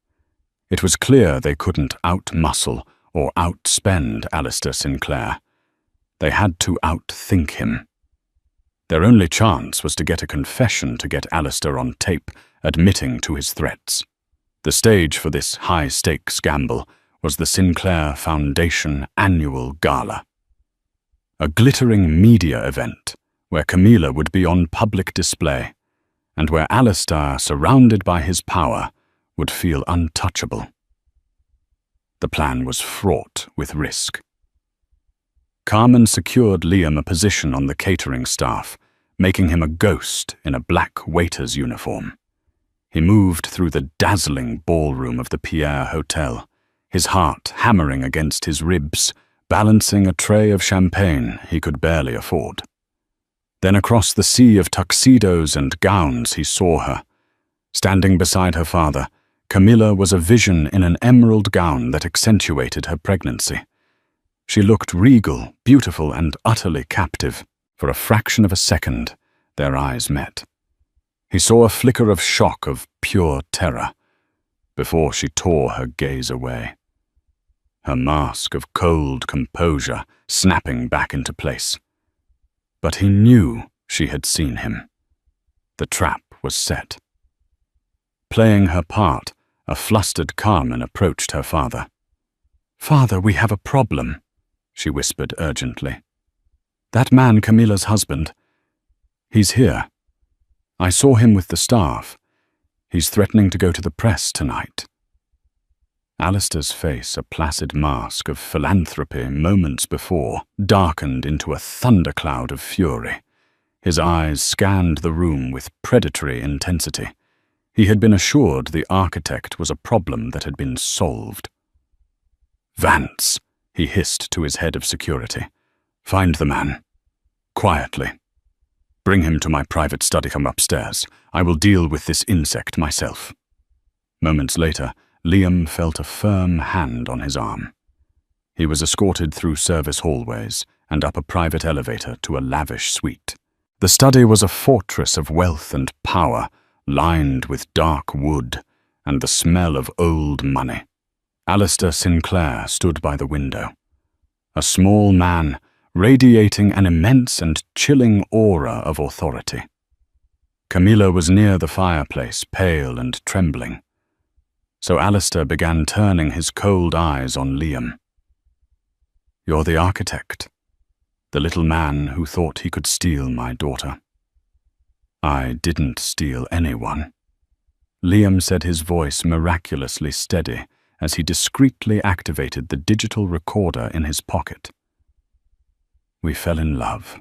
It was clear they couldn't outmuscle or outspend Alistair Sinclair. They had to outthink him. Their only chance was to get a confession to get Alistair on tape, admitting to his threats. The stage for this high-stakes gamble was the Sinclair Foundation annual gala. A glittering media event where Camilla would be on public display, and where Alistair, surrounded by his power, would feel untouchable. The plan was fraught with risk. Carmen secured Liam a position on the catering staff, making him a ghost in a black waiter's uniform. He moved through the dazzling ballroom of the Pierre Hotel, his heart hammering against his ribs, balancing a tray of champagne he could barely afford. Then across the sea of tuxedos and gowns he saw her. Standing beside her father, Camilla was a vision in an emerald gown that accentuated her pregnancy. She looked regal, beautiful, and utterly captive. For a fraction of a second, their eyes met. He saw a flicker of shock, of pure terror, before she tore her gaze away. Her mask of cold composure snapping back into place. But he knew she had seen him. The trap was set. Playing her part, a flustered Carmen approached her father. "Father, we have a problem," she whispered urgently. "That man, Camilla's husband, he's here. I saw him with the staff. He's threatening to go to the press tonight." Alistair's face, a placid mask of philanthropy moments before, darkened into a thundercloud of fury. His eyes scanned the room with predatory intensity. He had been assured the architect was a problem that had been solved. "Vance," he hissed to his head of security. "Find the man. Quietly. Bring him to my private study. Come upstairs. I will deal with this insect myself." Moments later, Liam felt a firm hand on his arm. He was escorted through service hallways and up a private elevator to a lavish suite. The study was a fortress of wealth and power, lined with dark wood and the smell of old money. Alistair Sinclair stood by the window. A small man, radiating an immense and chilling aura of authority. Camilla was near the fireplace, pale and trembling. So Alistair began turning his cold eyes on Liam. "You're the architect. the little man who thought he could steal my daughter. I didn't steal anyone. Liam said, his voice miraculously steady as he discreetly activated the digital recorder in his pocket. We fell in love.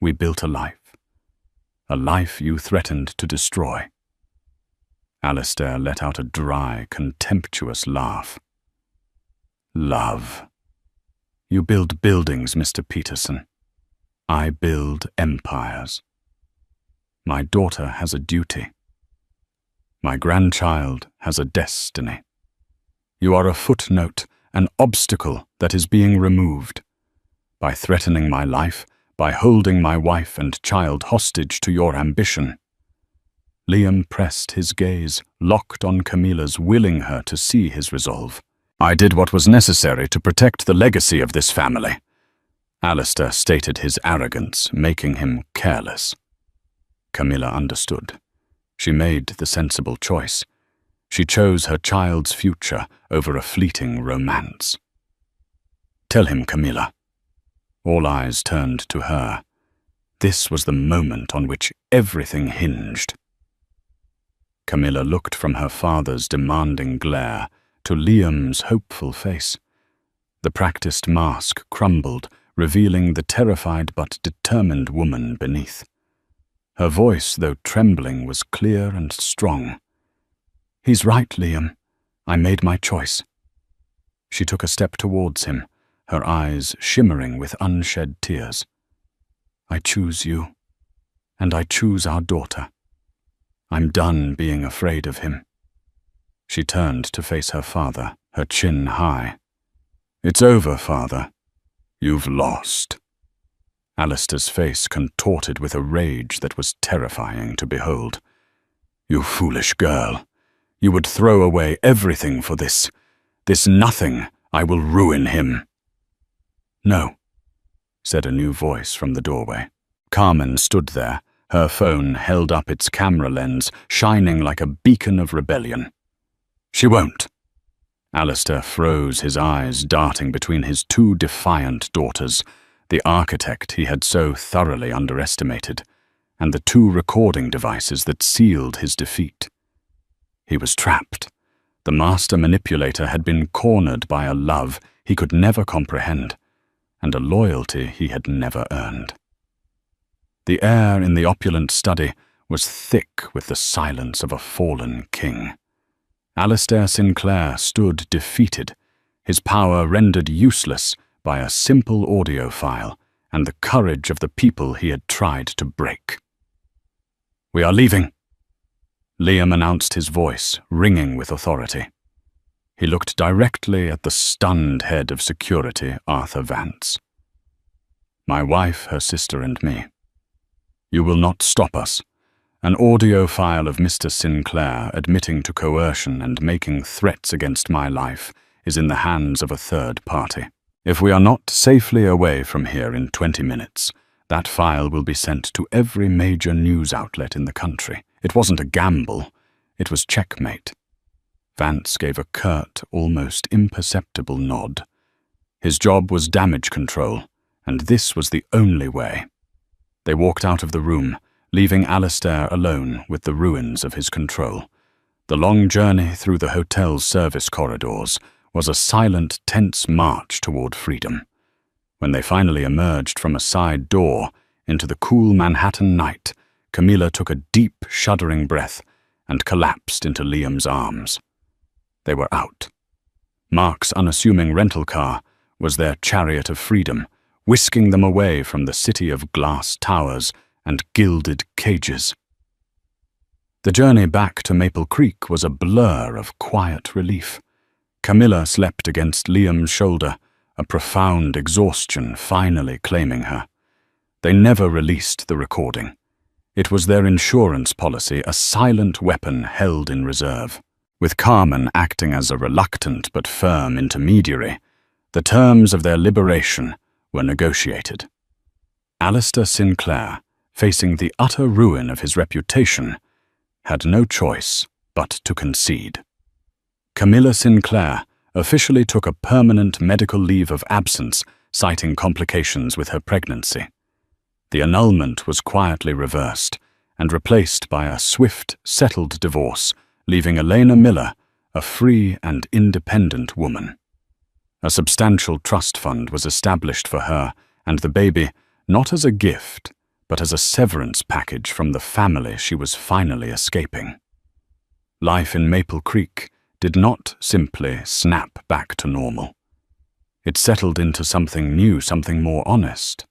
We built a life you threatened to destroy. Alistair let out a dry, contemptuous laugh. Love. You build buildings, Mr. Peterson. I build empires. My daughter has a duty. My grandchild has a destiny. You are a footnote, an obstacle that is being removed. By threatening my life, by holding my wife and child hostage to your ambition. Liam pressed his gaze, locked on Camilla's, willing her to see his resolve. I did what was necessary to protect the legacy of this family. Alistair stated his arrogance, making him careless. Camilla understood. She made the sensible choice. She chose her child's future over a fleeting romance. Tell him, Camilla. All eyes turned to her. This was the moment on which everything hinged. Camilla looked from her father's demanding glare to Liam's hopeful face. The practiced mask crumbled, revealing the terrified but determined woman beneath. Her voice, though trembling, was clear and strong. He's right, Liam. I made my choice. She took a step towards him, her eyes shimmering with unshed tears. I choose you, and I choose our daughter. I'm done being afraid of him. She turned to face her father, her chin high. It's over, father. You've lost. Alistair's face contorted with a rage that was terrifying to behold. You foolish girl. You would throw away everything for this. This nothing. I will ruin him. No, said a new voice from the doorway. Carmen stood there, her phone held up its camera lens, shining like a beacon of rebellion. She won't. Alistair froze, his eyes darting between his two defiant daughters, the architect he had so thoroughly underestimated, and the two recording devices that sealed his defeat. He was trapped. The master manipulator had been cornered by a love he could never comprehend, and a loyalty he had never earned. The air in the opulent study was thick with the silence of a fallen king. Alistair Sinclair stood defeated, his power rendered useless by a simple audio file and the courage of the people he had tried to break. We are leaving, Liam announced, his voice ringing with authority. He looked directly at the stunned head of security, Arthur Vance. My wife, her sister, and me. You will not stop us. An audio file of Mr. Sinclair admitting to coercion and making threats against my life is in the hands of a third party. If we are not safely away from here in 20 minutes, that file will be sent to every major news outlet in the country. It wasn't a gamble. It was checkmate. Vance gave a curt, almost imperceptible nod. His job was damage control, and this was the only way. They walked out of the room, leaving Alistair alone with the ruins of his control. The long journey through the hotel's service corridors was a silent, tense march toward freedom. When they finally emerged from a side door into the cool Manhattan night, Camilla took a deep, shuddering breath and collapsed into Liam's arms. They were out. Mark's unassuming rental car was their chariot of freedom, whisking them away from the city of glass towers and gilded cages. The journey back to Maple Creek was a blur of quiet relief. Camilla slept against Liam's shoulder, a profound exhaustion finally claiming her. They never released the recording. It was their insurance policy, a silent weapon held in reserve. With Carmen acting as a reluctant but firm intermediary, the terms of their liberation were negotiated. Alistair Sinclair, facing the utter ruin of his reputation, had no choice but to concede. Camilla Sinclair officially took a permanent medical leave of absence citing complications with her pregnancy. The annulment was quietly reversed and replaced by a swift, settled divorce, leaving Elena Miller a free and independent woman. A substantial trust fund was established for her and the baby, not as a gift, but as a severance package from the family she was finally escaping. Life in Maple Creek did not simply snap back to normal. It settled into something new, something more honest.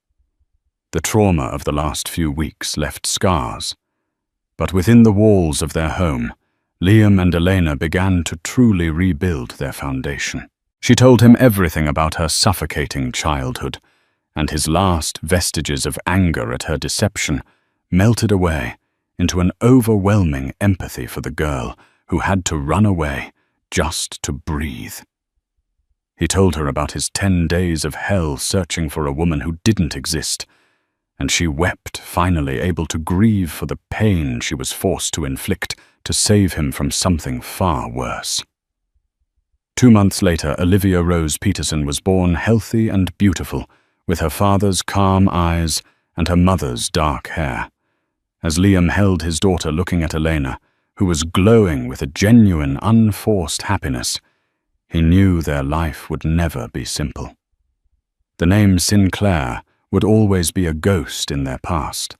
The trauma of the last few weeks left scars, but within the walls of their home, Liam and Elena began to truly rebuild their foundation. She told him everything about her suffocating childhood, and his last vestiges of anger at her deception melted away into an overwhelming empathy for the girl who had to run away just to breathe. He told her about his 10 days of hell searching for a woman who didn't exist, and she wept, finally able to grieve for the pain she was forced to inflict to save him from something far worse. 2 months later, Olivia Rose Peterson was born healthy and beautiful, with her father's calm eyes and her mother's dark hair. As Liam held his daughter looking at Elena, who was glowing with a genuine, unforced happiness, he knew their life would never be simple. The name Sinclair would always be a ghost in their past.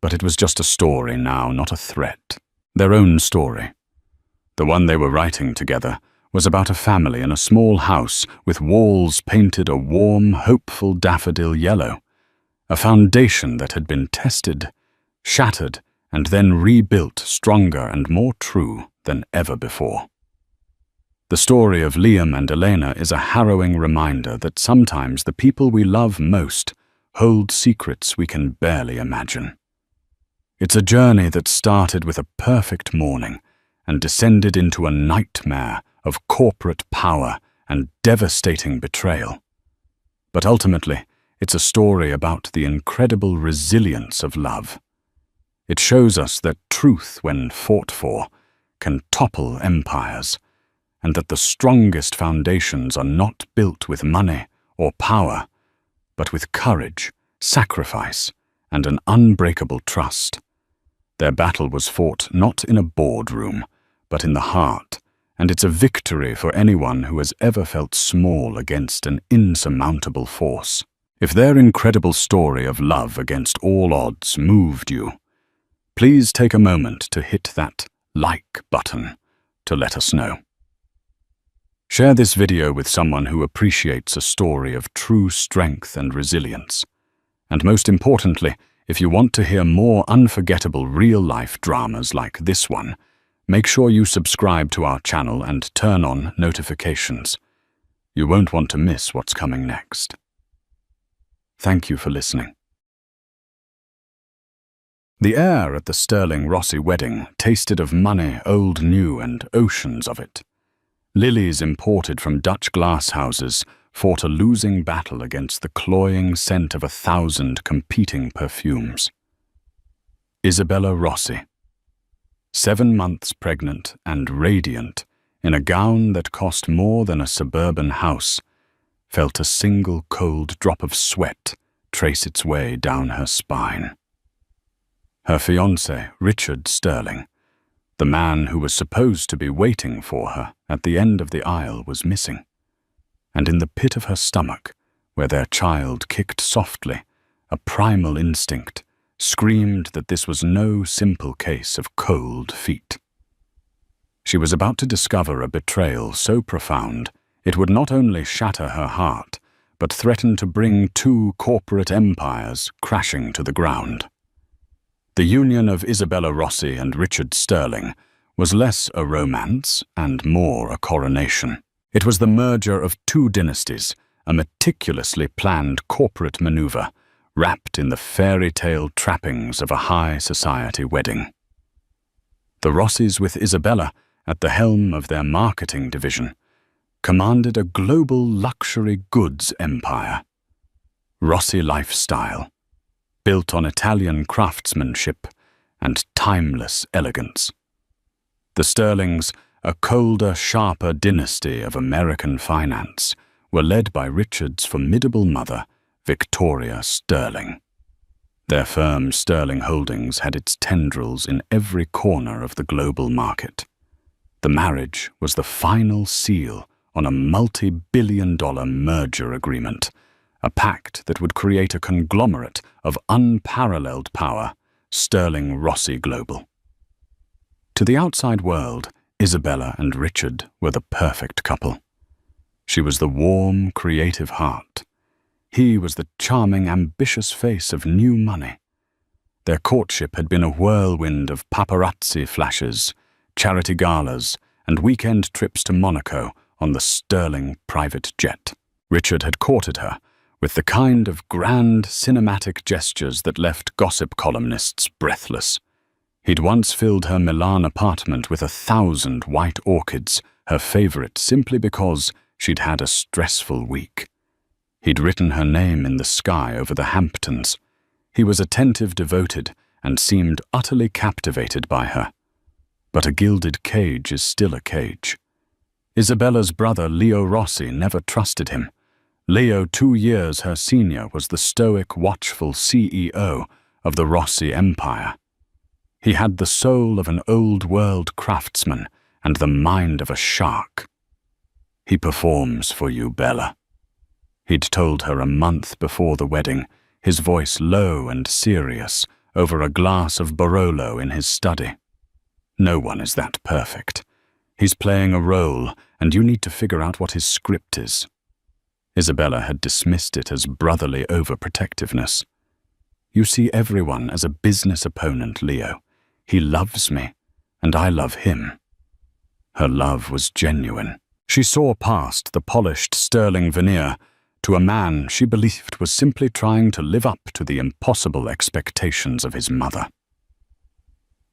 But it was just a story now, not a threat. Their own story. The one they were writing together was about a family in a small house with walls painted a warm, hopeful daffodil yellow, a foundation that had been tested, shattered, and then rebuilt stronger and more true than ever before. The story of Liam and Elena is a harrowing reminder that sometimes the people we love most hold secrets we can barely imagine. It's a journey that started with a perfect morning and descended into a nightmare of corporate power and devastating betrayal. But ultimately, it's a story about the incredible resilience of love. It shows us that truth, when fought for, can topple empires, and that the strongest foundations are not built with money or power, but with courage, sacrifice, and an unbreakable trust. Their battle was fought not in a boardroom, but in the heart, and it's a victory for anyone who has ever felt small against an insurmountable force. If their incredible story of love against all odds moved you, please take a moment to hit that like button to let us know. Share this video with someone who appreciates a story of true strength and resilience. And most importantly, if you want to hear more unforgettable real-life dramas like this one, make sure you subscribe to our channel and turn on notifications. You won't want to miss what's coming next. Thank you for listening. The air at the Sterling-Rossi wedding tasted of money, old new, and oceans of it. Lilies imported from Dutch glasshouses fought a losing battle against the cloying scent of 1,000 competing perfumes. Isabella Rossi, 7 months pregnant and radiant, in a gown that cost more than a suburban house, felt a single cold drop of sweat trace its way down her spine. Her fiancé, Richard Sterling, the man who was supposed to be waiting for her at the end of the aisle, was missing, and in the pit of her stomach, where their child kicked softly, a primal instinct screamed that this was no simple case of cold feet. She was about to discover a betrayal so profound it would not only shatter her heart, but threaten to bring 2 corporate empires crashing to the ground. The union of Isabella Rossi and Richard Sterling was less a romance and more a coronation. It was the merger of 2 dynasties, a meticulously planned corporate maneuver, wrapped in the fairy tale trappings of a high society wedding. The Rossis, with Isabella at the helm of their marketing division, commanded a global luxury goods empire. Rossi lifestyle, built on Italian craftsmanship and timeless elegance. The Sterlings, a colder, sharper dynasty of American finance, were led by Richard's formidable mother, Victoria Sterling. Their firm Sterling Holdings had its tendrils in every corner of the global market. The marriage was the final seal on a multi-billion-dollar merger agreement, a pact that would create a conglomerate of unparalleled power, Sterling Rossi Global. To the outside world, Isabella and Richard were the perfect couple. She was the warm, creative heart. He was the charming, ambitious face of new money. Their courtship had been a whirlwind of paparazzi flashes, charity galas, and weekend trips to Monaco on the Sterling private jet. Richard had courted her with the kind of grand cinematic gestures that left gossip columnists breathless. He'd once filled her Milan apartment with 1,000 white orchids, her favorite simply because she'd had a stressful week. He'd written her name in the sky over the Hamptons. He was attentive, devoted, and seemed utterly captivated by her. But a gilded cage is still a cage. Isabella's brother, Leo Rossi, never trusted him. Leo, 2 years her senior, was the stoic, watchful CEO of the Rossi empire. He had the soul of an old-world craftsman and the mind of a shark. "He performs for you, Bella," he'd told her a month before the wedding, his voice low and serious over a glass of Barolo in his study. "No one is that perfect. He's playing a role, and you need to figure out what his script is." Isabella had dismissed it as brotherly overprotectiveness. "You see everyone as a business opponent, Leo. He loves me, and I love him." Her love was genuine. She saw past the polished sterling veneer to a man she believed was simply trying to live up to the impossible expectations of his mother.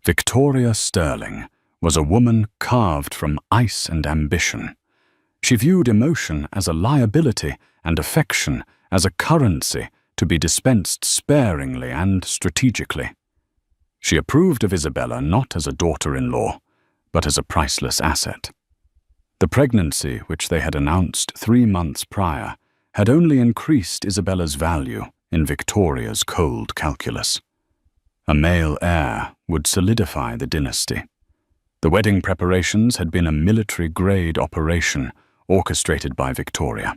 Victoria Sterling was a woman carved from ice and ambition. She viewed emotion as a liability and affection as a currency to be dispensed sparingly and strategically. She approved of Isabella not as a daughter-in-law, but as a priceless asset. The pregnancy, which they had announced 3 months prior, had only increased Isabella's value in Victoria's cold calculus. A male heir would solidify the dynasty. The wedding preparations had been a military-grade operation orchestrated by Victoria.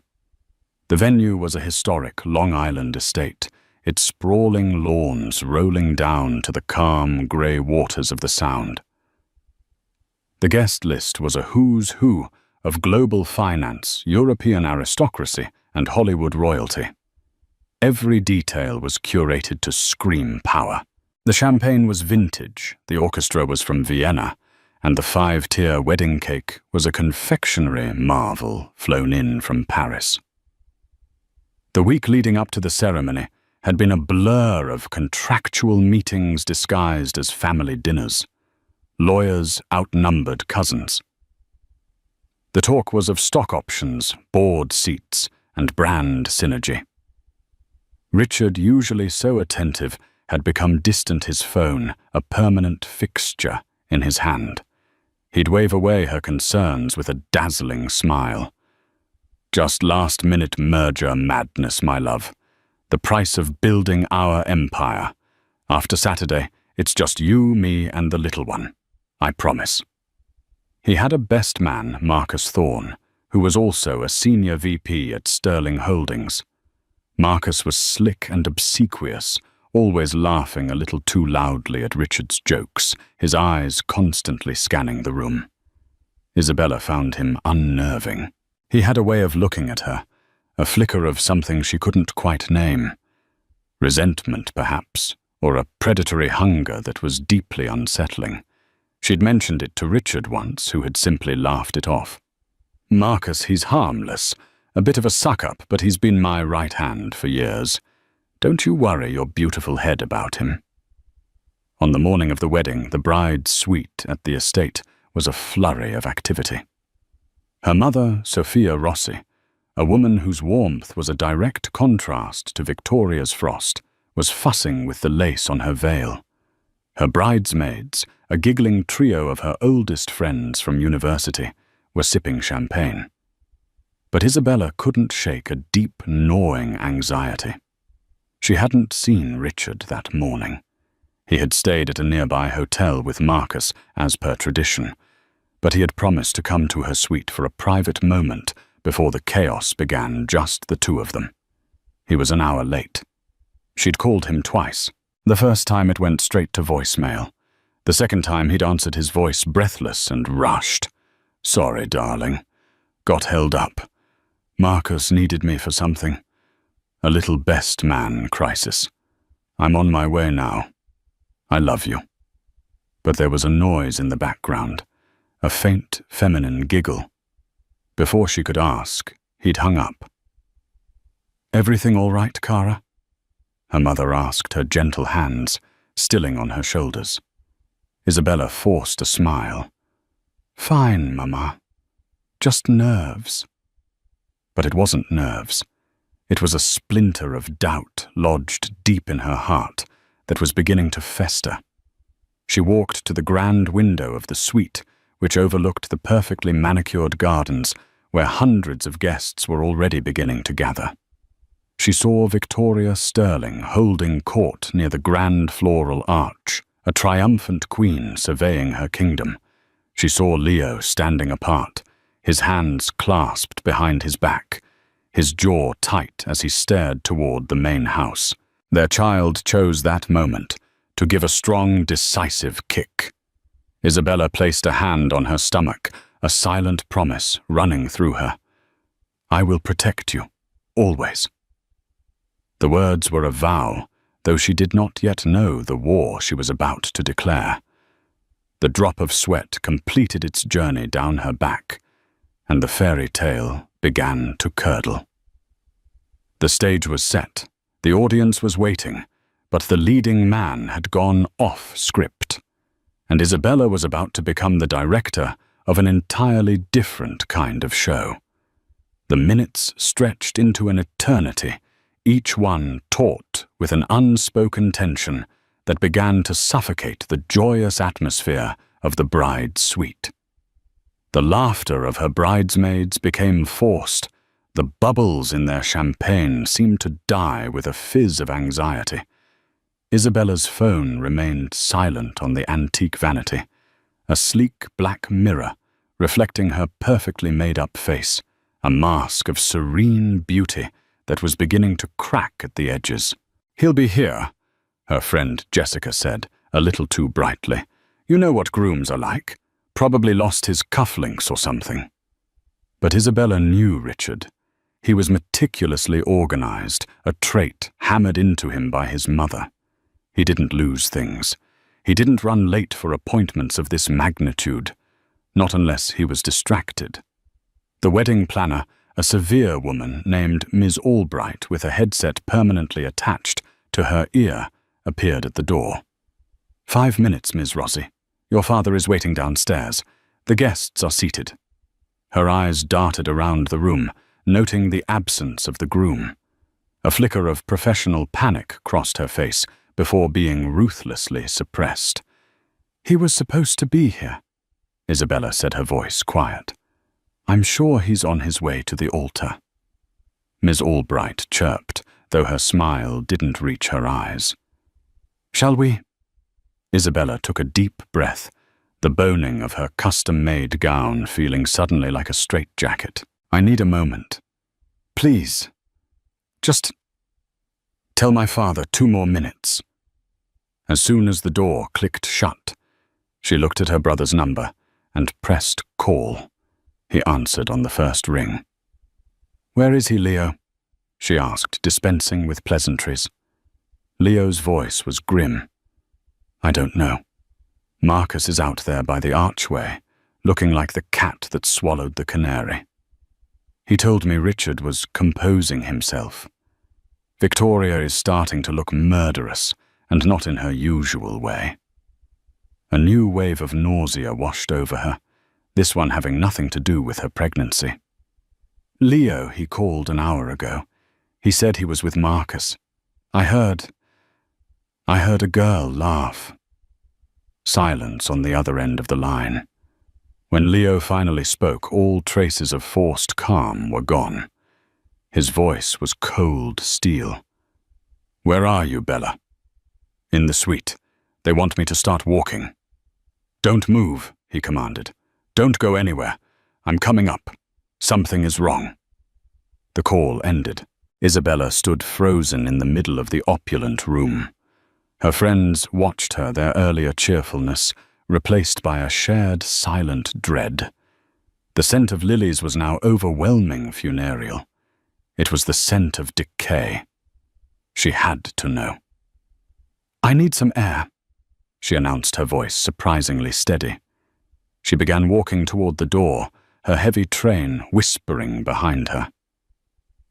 The venue was a historic Long Island estate, its sprawling lawns rolling down to the calm, grey waters of the Sound. The guest list was a who's who of global finance, European aristocracy, and Hollywood royalty. Every detail was curated to scream power. The champagne was vintage, the orchestra was from Vienna, and the 5-tier wedding cake was a confectionery marvel flown in from Paris. The week leading up to the ceremony had been a blur of contractual meetings disguised as family dinners. Lawyers outnumbered cousins. The talk was of stock options, board seats, and brand synergy. Richard, usually so attentive, had become distant, his phone a permanent fixture in his hand. He'd wave away her concerns with a dazzling smile. "Just last-minute merger madness, my love. The price of building our empire. After Saturday, it's just you, me, and the little one. I promise." He had a best man, Marcus Thorne, who was also a senior VP at Sterling Holdings. Marcus was slick and obsequious, always laughing a little too loudly at Richard's jokes, his eyes constantly scanning the room. Isabella found him unnerving. He had a way of looking at her, a flicker of something she couldn't quite name. Resentment, perhaps, or a predatory hunger that was deeply unsettling. She'd mentioned it to Richard once, who had simply laughed it off. "Marcus, he's harmless, a bit of a suck-up, but he's been my right hand for years. Don't you worry your beautiful head about him." On the morning of the wedding, the bride's suite at the estate was a flurry of activity. Her mother, Sophia Rossi, a woman whose warmth was a direct contrast to Victoria's frost, was fussing with the lace on her veil. Her bridesmaids, a giggling trio of her oldest friends from university, were sipping champagne. But Isabella couldn't shake a deep, gnawing anxiety. She hadn't seen Richard that morning. He had stayed at a nearby hotel with Marcus, as per tradition, but he had promised to come to her suite for a private moment before the chaos began, just the two of them. He was an hour late. She'd called him twice. The first time it went straight to voicemail. The second time he'd answered his voice breathless and rushed. "Sorry, darling. Got held up. Marcus needed me for something. A little best man crisis. I'm on my way now. I love you." But there was a noise in the background, a faint feminine giggle. Before she could ask, he'd hung up. "Everything all right, Cara?" her mother asked, her gentle hands stilling on her shoulders. Isabella forced a smile. "Fine, Mama. Just nerves." But it wasn't nerves. It was a splinter of doubt lodged deep in her heart that was beginning to fester. She walked to the grand window of the suite, which overlooked the perfectly manicured gardens where hundreds of guests were already beginning to gather. She saw Victoria Sterling holding court near the grand floral arch, a triumphant queen surveying her kingdom. She saw Leo standing apart, his hands clasped behind his back, his jaw tight as he stared toward the main house. Their child chose that moment to give a strong, decisive kick. Isabella placed a hand on her stomach, a silent promise running through her. "I will protect you, always." The words were a vow, though she did not yet know the war she was about to declare. The drop of sweat completed its journey down her back, and the fairy tale began to curdle. The stage was set, the audience was waiting, but the leading man had gone off script, and Isabella was about to become the director of an entirely different kind of show. The minutes stretched into an eternity, each one taut with an unspoken tension that began to suffocate the joyous atmosphere of the bride's suite. The laughter of her bridesmaids became forced. The bubbles in their champagne seemed to die with a fizz of anxiety. Isabella's phone remained silent on the antique vanity, a sleek black mirror reflecting her perfectly made-up face, a mask of serene beauty that was beginning to crack at the edges. "He'll be here," her friend Jessica said, a little too brightly. "You know what grooms are like. Probably lost his cufflinks or something." But Isabella knew Richard. He was meticulously organized, a trait hammered into him by his mother. He didn't lose things. He didn't run late for appointments of this magnitude, not unless he was distracted. The wedding planner, a severe woman named Ms. Albright with a headset permanently attached to her ear, appeared at the door. "5 minutes, Ms. Rossi. Your father is waiting downstairs. The guests are seated." Her eyes darted around the room, noting the absence of the groom. A flicker of professional panic crossed her face before being ruthlessly suppressed. "He was supposed to be here," Isabella said, her voice quiet. "I'm sure he's on his way to the altar." Ms. Albright chirped, though her smile didn't reach her eyes. "Shall we?" Isabella took a deep breath, the boning of her custom-made gown feeling suddenly like a straitjacket. "I need a moment. Please. Just tell my father 2 more minutes." As soon as the door clicked shut, she looked at her brother's number and pressed call. He answered on the first ring. "Where is he, Leo?" she asked, dispensing with pleasantries. Leo's voice was grim. "I don't know. Marcus is out there by the archway, looking like the cat that swallowed the canary. He told me Richard was composing himself. Victoria is starting to look murderous, and not in her usual way." A new wave of nausea washed over her, this one having nothing to do with her pregnancy. "Leo, he called an hour ago. He said he was with Marcus. I heard a girl laugh." Silence on the other end of the line. When Leo finally spoke, all traces of forced calm were gone. His voice was cold steel. "Where are you, Bella?" "In the suite. They want me to start walking." "Don't move," he commanded. "Don't go anywhere. I'm coming up. Something is wrong." The call ended. Isabella stood frozen in the middle of the opulent room. Her friends watched her, their earlier cheerfulness replaced by a shared silent dread. The scent of lilies was now overwhelming funereal. It was the scent of decay. She had to know. "I need some air," she announced, her voice surprisingly steady. She began walking toward the door, her heavy train whispering behind her.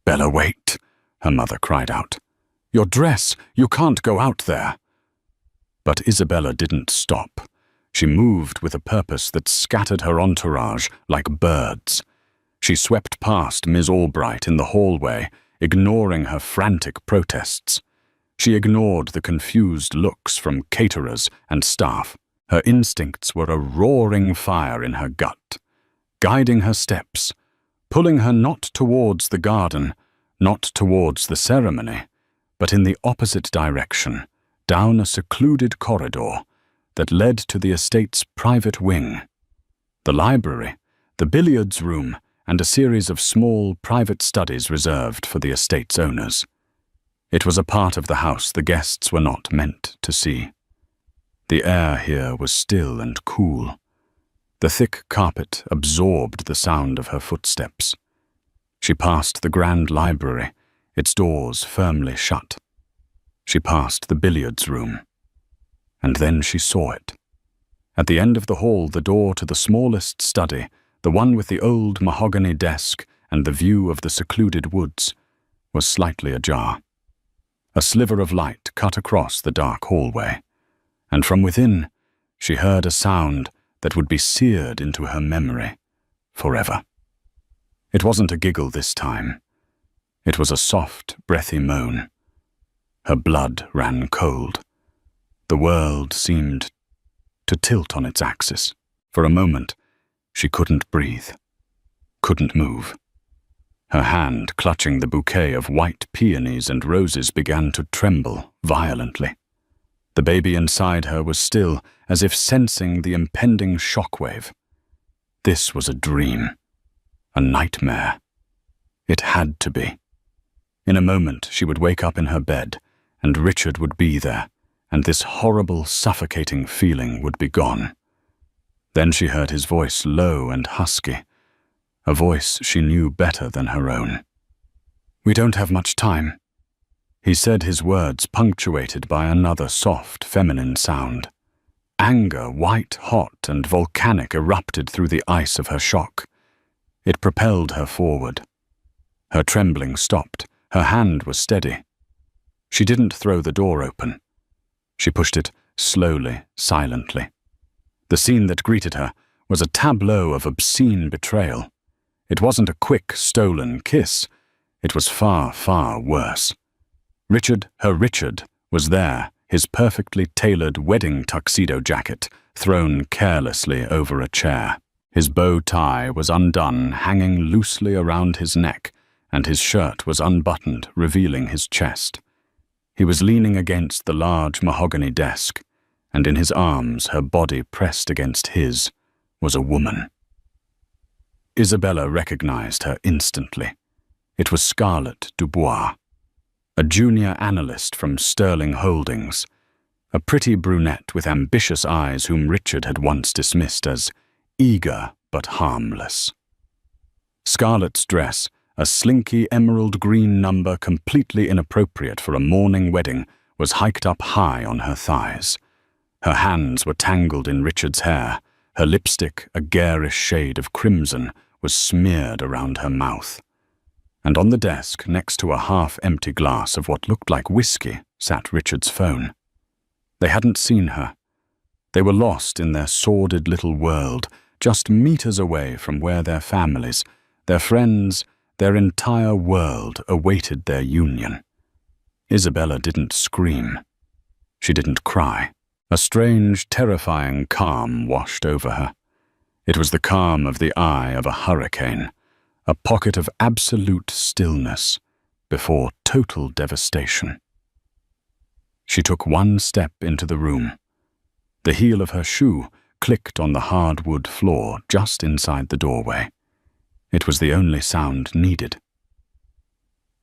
"Bella, wait," her mother cried out. "Your dress! You can't go out there!" But Isabella didn't stop. She moved with a purpose that scattered her entourage like birds. She swept past Ms. Albright in the hallway, ignoring her frantic protests. She ignored the confused looks from caterers and staff. Her instincts were a roaring fire in her gut, guiding her steps, pulling her not towards the garden, not towards the ceremony, but in the opposite direction, down a secluded corridor that led to the estate's private wing. The library, the billiards room, and a series of small private studies reserved for the estate's owners. It was a part of the house the guests were not meant to see. The air here was still and cool. The thick carpet absorbed the sound of her footsteps. She passed the grand library, its doors firmly shut. She passed the billiards room. And then she saw it. At the end of the hall, the door to the smallest study, the one with the old mahogany desk and the view of the secluded woods, was slightly ajar. A sliver of light cut across the dark hallway, and from within she heard a sound that would be seared into her memory forever. It wasn't a giggle this time. It was a soft, breathy moan. Her blood ran cold. The world seemed to tilt on its axis. For a moment, she couldn't breathe, couldn't move. Her hand, clutching the bouquet of white peonies and roses, began to tremble violently. The baby inside her was still, as if sensing the impending shockwave. This was a dream, a nightmare. It had to be. In a moment, she would wake up in her bed, and Richard would be there, and this horrible, suffocating feeling would be gone. Then she heard his voice, low and husky, a voice she knew better than her own. "We don't have much time." He said his words punctuated by another soft, feminine sound. Anger, white hot and volcanic, erupted through the ice of her shock. It propelled her forward. Her trembling stopped. Her hand was steady. She didn't throw the door open. She pushed it slowly, silently. The scene that greeted her was a tableau of obscene betrayal. It wasn't a quick, stolen kiss. It was far, far worse. Richard, her Richard, was there, his perfectly tailored wedding tuxedo jacket thrown carelessly over a chair. His bow tie was undone, hanging loosely around his neck, and his shirt was unbuttoned, revealing his chest. He was leaning against the large mahogany desk, and in his arms, her body pressed against his, was a woman. Isabella recognized her instantly. It was Scarlett Dubois, a junior analyst from Sterling Holdings, a pretty brunette with ambitious eyes whom Richard had once dismissed as eager but harmless. Scarlett's dress, a slinky emerald green number completely inappropriate for a morning wedding, was hiked up high on her thighs. Her hands were tangled in Richard's hair. Her lipstick, a garish shade of crimson, was smeared around her mouth. And on the desk, next to a half-empty glass of what looked like whiskey, sat Richard's phone. They hadn't seen her. They were lost in their sordid little world, just meters away from where their families, their friends, their entire world awaited their union. Isabella didn't scream. She didn't cry. A strange, terrifying calm washed over her. It was the calm of the eye of a hurricane, a pocket of absolute stillness before total devastation. She took one step into the room. The heel of her shoe clicked on the hardwood floor just inside the doorway. It was the only sound needed.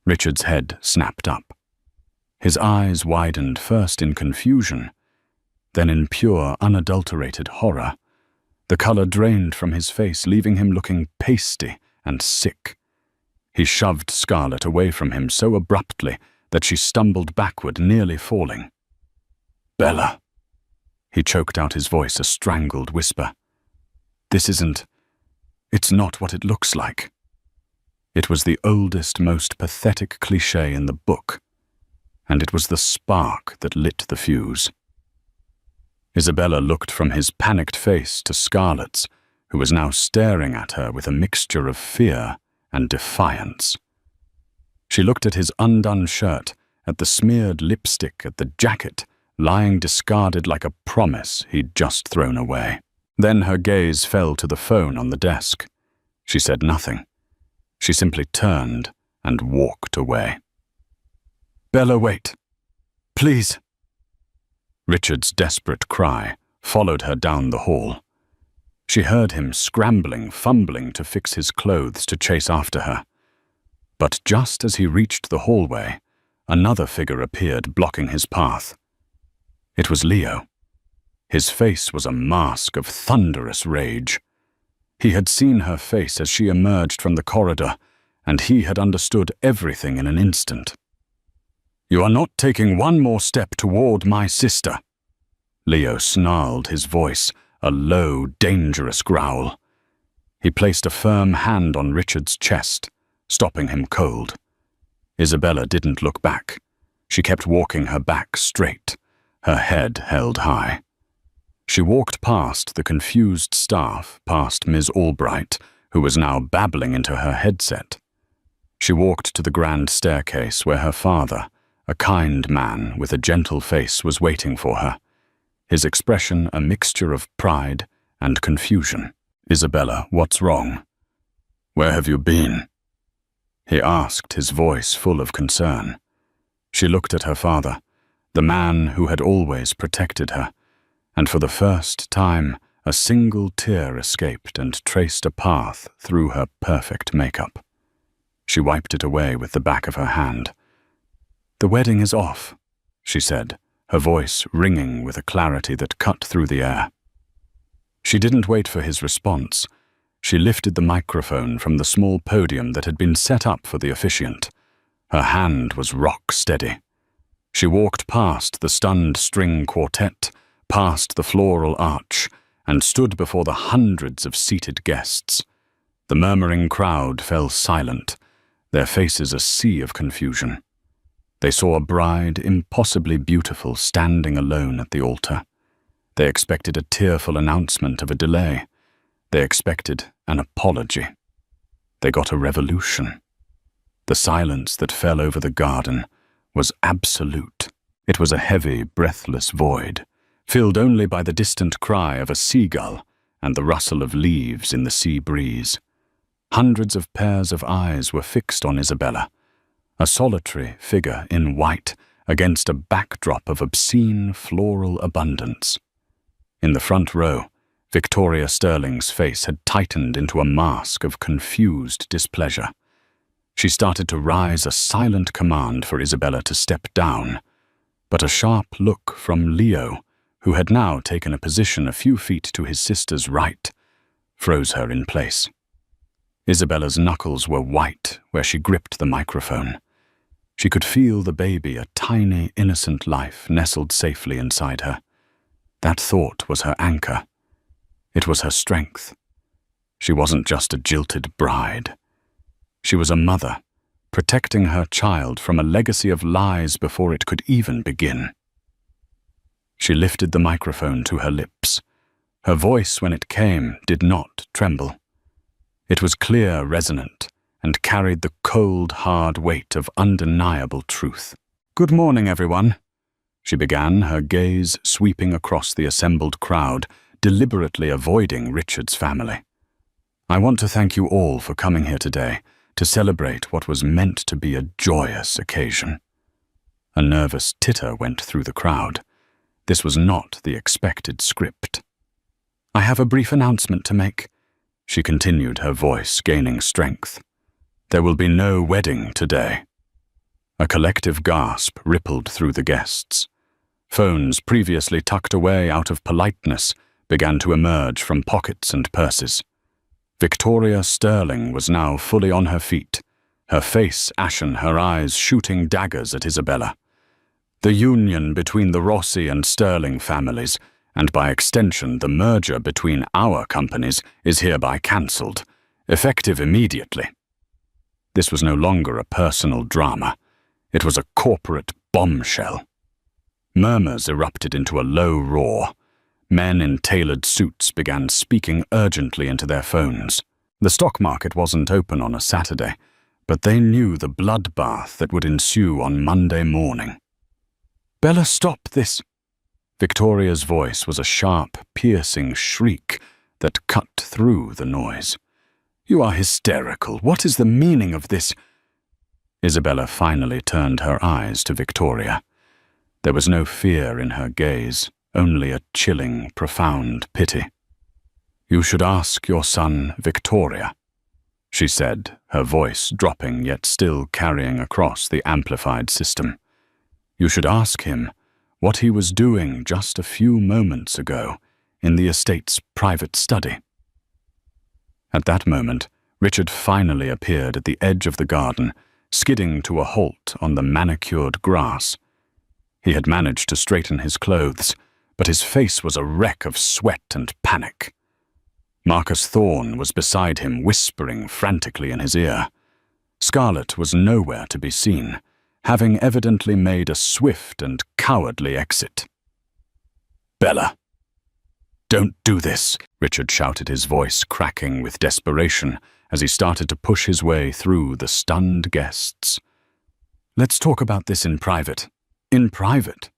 Richard's head snapped up. His eyes widened first in confusion, then in pure, unadulterated horror. The color drained from his face, leaving him looking pasty and sick. He shoved Scarlett away from him so abruptly that she stumbled backward, nearly falling. "Bella." He choked out his voice, a strangled whisper. It's not what it looks like." It was the oldest, most pathetic cliché in the book, and it was the spark that lit the fuse. Isabella looked from his panicked face to Scarlett's, who was now staring at her with a mixture of fear and defiance. She looked at his undone shirt, at the smeared lipstick, at the jacket, lying discarded like a promise he'd just thrown away. Then her gaze fell to the phone on the desk. She said nothing. She simply turned and walked away. "Bella, wait. Please." Richard's desperate cry followed her down the hall. She heard him scrambling, fumbling to fix his clothes to chase after her. But just as he reached the hallway, another figure appeared, blocking his path. It was Leo. His face was a mask of thunderous rage. He had seen her face as she emerged from the corridor, and he had understood everything in an instant. "You are not taking one more step toward my sister." Leo snarled, his voice a low, dangerous growl. He placed a firm hand on Richard's chest, stopping him cold. Isabella didn't look back. She kept walking her back straight, her head held high. She walked past the confused staff, past Ms. Albright, who was now babbling into her headset. She walked to the grand staircase where her father, a kind man with a gentle face, was waiting for her, his expression a mixture of pride and confusion. "Isabella, what's wrong? Where have you been?" he asked, his voice full of concern. She looked at her father, the man who had always protected her, and for the first time a single tear escaped and traced a path through her perfect makeup. She wiped it away with the back of her hand. "The wedding is off," she said, her voice ringing with a clarity that cut through the air. She didn't wait for his response. She lifted the microphone from the small podium that had been set up for the officiant. Her hand was rock steady. She walked past the stunned string quartet, past the floral arch, and stood before the hundreds of seated guests. The murmuring crowd fell silent, their faces a sea of confusion. They saw a bride impossibly beautiful standing alone at the altar. They expected a tearful announcement of a delay. They expected an apology. They got a revolution. The silence that fell over the garden was absolute. It was a heavy, breathless void, filled only by the distant cry of a seagull and the rustle of leaves in the sea breeze. Hundreds of pairs of eyes were fixed on Isabella, a solitary figure in white against a backdrop of obscene floral abundance. In the front row, Victoria Sterling's face had tightened into a mask of confused displeasure. She started to rise, a silent command for Isabella to step down, but a sharp look from Leo, who had now taken a position a few feet to his sister's right, froze her in place. Isabella's knuckles were white where she gripped the microphone. She could feel the baby, a tiny, innocent life, nestled safely inside her. That thought was her anchor. It was her strength. She wasn't just a jilted bride. She was a mother, protecting her child from a legacy of lies before it could even begin. She lifted the microphone to her lips. Her voice, when it came, did not tremble. It was clear, resonant, and carried the cold, hard weight of undeniable truth. "Good morning, everyone," she began, her gaze sweeping across the assembled crowd, deliberately avoiding Richard's family. "I want to thank you all for coming here today to celebrate what was meant to be a joyous occasion." A nervous titter went through the crowd. This was not the expected script. "I have a brief announcement to make," she continued, her voice gaining strength. "There will be no wedding today." A collective gasp rippled through the guests. Phones previously tucked away out of politeness began to emerge from pockets and purses. Victoria Sterling was now fully on her feet, her face ashen, her eyes shooting daggers at Isabella. The union between the Rossi and Sterling families, and by extension the merger between our companies, is hereby cancelled, effective immediately. This was no longer a personal drama. It was a corporate bombshell. Murmurs erupted into a low roar. Men in tailored suits began speaking urgently into their phones. The stock market wasn't open on a Saturday, but they knew the bloodbath that would ensue on Monday morning. "Bella, stop this!" Victoria's voice was a sharp, piercing shriek that cut through the noise. "You are hysterical. What is the meaning of this?" Isabella finally turned her eyes to Victoria. There was no fear in her gaze, only a chilling, profound pity. "You should ask your son, Victoria," she said, her voice dropping yet still carrying across the amplified system. "You should ask him what he was doing just a few moments ago in the estate's private study." At that moment, Richard finally appeared at the edge of the garden, skidding to a halt on the manicured grass. He had managed to straighten his clothes, but his face was a wreck of sweat and panic. Marcus Thorne was beside him, whispering frantically in his ear. Scarlett was nowhere to be seen, having evidently made a swift and cowardly exit. "Bella, don't do this," Richard shouted, his voice cracking with desperation as he started to push his way through the stunned guests. "Let's talk about this in private." "In private?"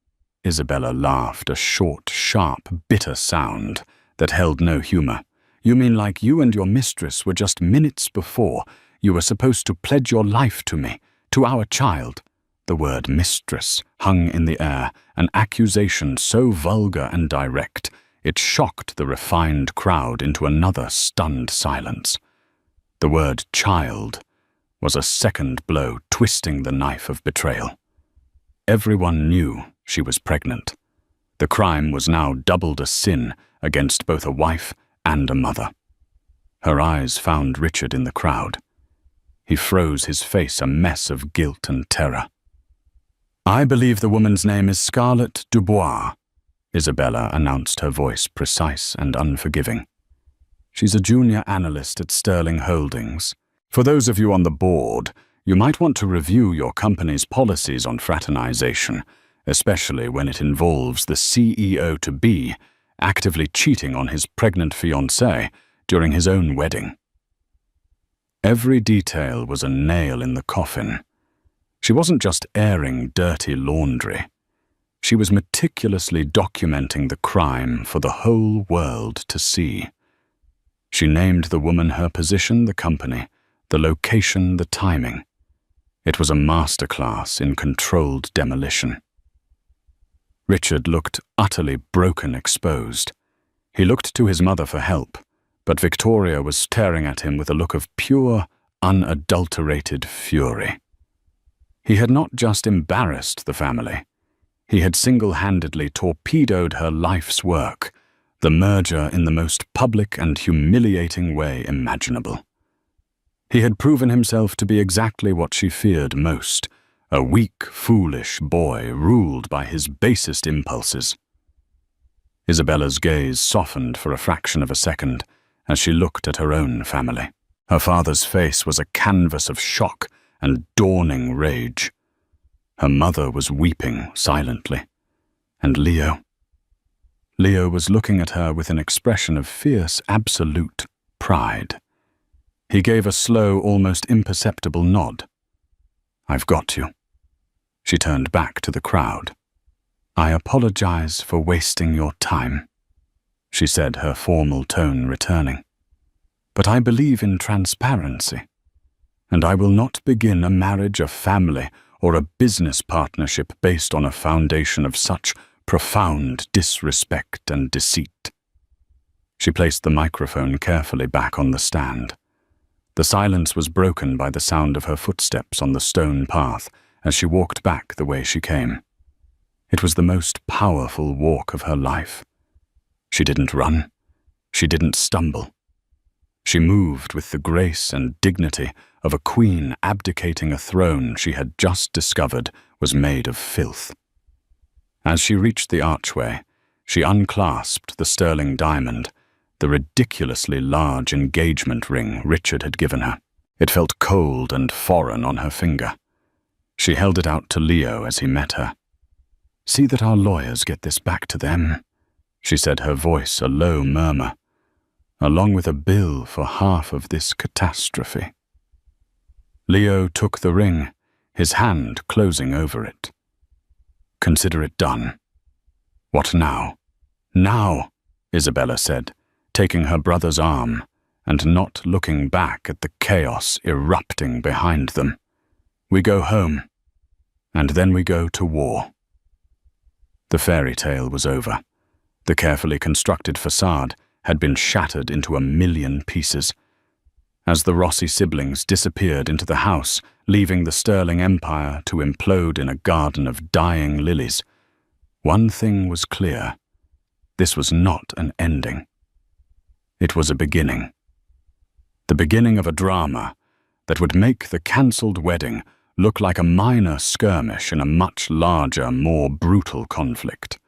Isabella laughed, a short, sharp, bitter sound that held no humor. "You mean like you and your mistress were just minutes before you were supposed to pledge your life to me, to our child?" The word mistress hung in the air, an accusation so vulgar and direct, it shocked the refined crowd into another stunned silence. The word child was a second blow twisting the knife of betrayal. Everyone knew she was pregnant. The crime was now doubled a sin against both a wife and a mother. Her eyes found Richard in the crowd. He froze, his face a mess of guilt and terror. "I believe the woman's name is Scarlett Dubois," Isabella announced, her voice precise and unforgiving. "She's a junior analyst at Sterling Holdings. For those of you on the board, you might want to review your company's policies on fraternization, especially when it involves the CEO-to-be actively cheating on his pregnant fiancée during his own wedding." Every detail was a nail in the coffin. She wasn't just airing dirty laundry. She was meticulously documenting the crime for the whole world to see. She named the woman, her position, the company, the location, the timing. It was a masterclass in controlled demolition. Richard looked utterly broken, exposed. He looked to his mother for help, but Victoria was staring at him with a look of pure, unadulterated fury. He had not just embarrassed the family. He had single-handedly torpedoed her life's work, the merger in the most public and humiliating way imaginable. He had proven himself to be exactly what she feared most, a weak, foolish boy ruled by his basest impulses. Isabella's gaze softened for a fraction of a second as she looked at her own family. Her father's face was a canvas of shock and dawning rage. Her mother was weeping silently. And Leo was looking at her with an expression of fierce, absolute pride. He gave a slow, almost imperceptible nod. "I've got you." She turned back to the crowd. "I apologize for wasting your time." she said, her formal tone returning. "But I believe in transparency, and I will not begin a marriage, a family, or a business partnership based on a foundation of such profound disrespect and deceit." She placed the microphone carefully back on the stand. The silence was broken by the sound of her footsteps on the stone path as she walked back the way she came. It was the most powerful walk of her life. She didn't run. She didn't stumble. She moved with the grace and dignity of a queen abdicating a throne she had just discovered was made of filth. As she reached the archway, she unclasped the sterling diamond, the ridiculously large engagement ring Richard had given her. It felt cold and foreign on her finger. She held it out to Leo as he met her. "See that our lawyers get this back to them," she said, her voice a low murmur, "along with a bill for half of this catastrophe." Leo took the ring, his hand closing over it. "Consider it done." "What now?" "Now," Isabella said, taking her brother's arm and not looking back at the chaos erupting behind them. "We go home, and then we go to war." The fairy tale was over. The carefully constructed facade had been shattered into a million pieces. As the Rossi siblings disappeared into the house, leaving the Sterling Empire to implode in a garden of dying lilies, one thing was clear. This was not an ending. It was a beginning. The beginning of a drama that would make the cancelled wedding look like a minor skirmish in a much larger, more brutal conflict.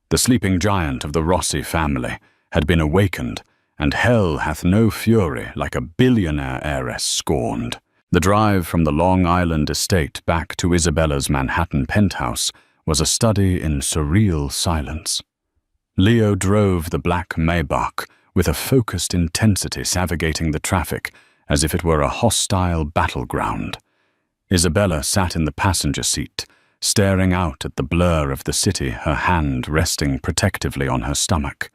The sleeping giant of the Rossi family had been awakened, and hell hath no fury like a billionaire heiress scorned. The drive from the Long Island estate back to Isabella's Manhattan penthouse was a study in surreal silence. Leo drove the black Maybach with a focused intensity navigating the traffic as if it were a hostile battleground. Isabella sat in the passenger seat, staring out at the blur of the city, her hand resting protectively on her stomach.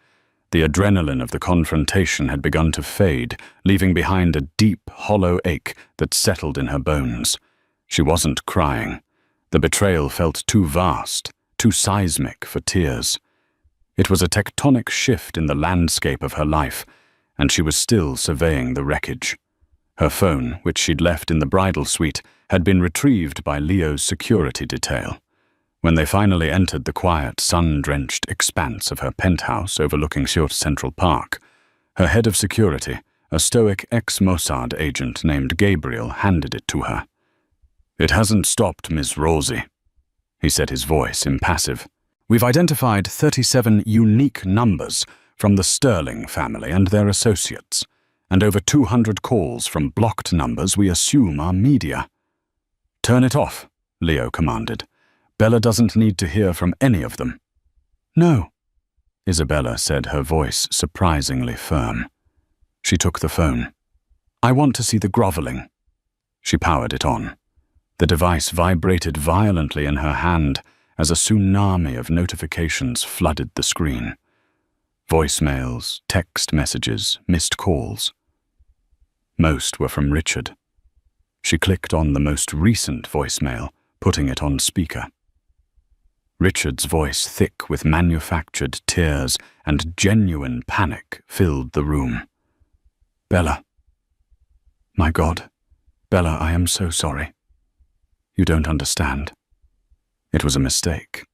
The adrenaline of the confrontation had begun to fade, leaving behind a deep, hollow ache that settled in her bones. She wasn't crying. The betrayal felt too vast, too seismic for tears. It was a tectonic shift in the landscape of her life, and she was still surveying the wreckage. Her phone, which she'd left in the bridal suite, had been retrieved by Leo's security detail. When they finally entered the quiet, sun-drenched expanse of her penthouse overlooking Sjoerd Central Park, her head of security, a stoic ex-Mossad agent named Gabriel, handed it to her. "It hasn't stopped, Miss Rosie," he said, his voice impassive. "We've identified 37 unique numbers from the Sterling family and their associates, and over 200 calls from blocked numbers we assume are media." "Turn it off," Leo commanded. "Bella doesn't need to hear from any of them." "No," Isabella said, her voice surprisingly firm. She took the phone. "I want to see the groveling." She powered it on. The device vibrated violently in her hand as a tsunami of notifications flooded the screen. Voicemails, text messages, missed calls. Most were from Richard. She clicked on the most recent voicemail, putting it on speaker. Richard's voice, thick with manufactured tears and genuine panic, filled the room. "Bella. My God. Bella, I am so sorry. You don't understand. It was a mistake.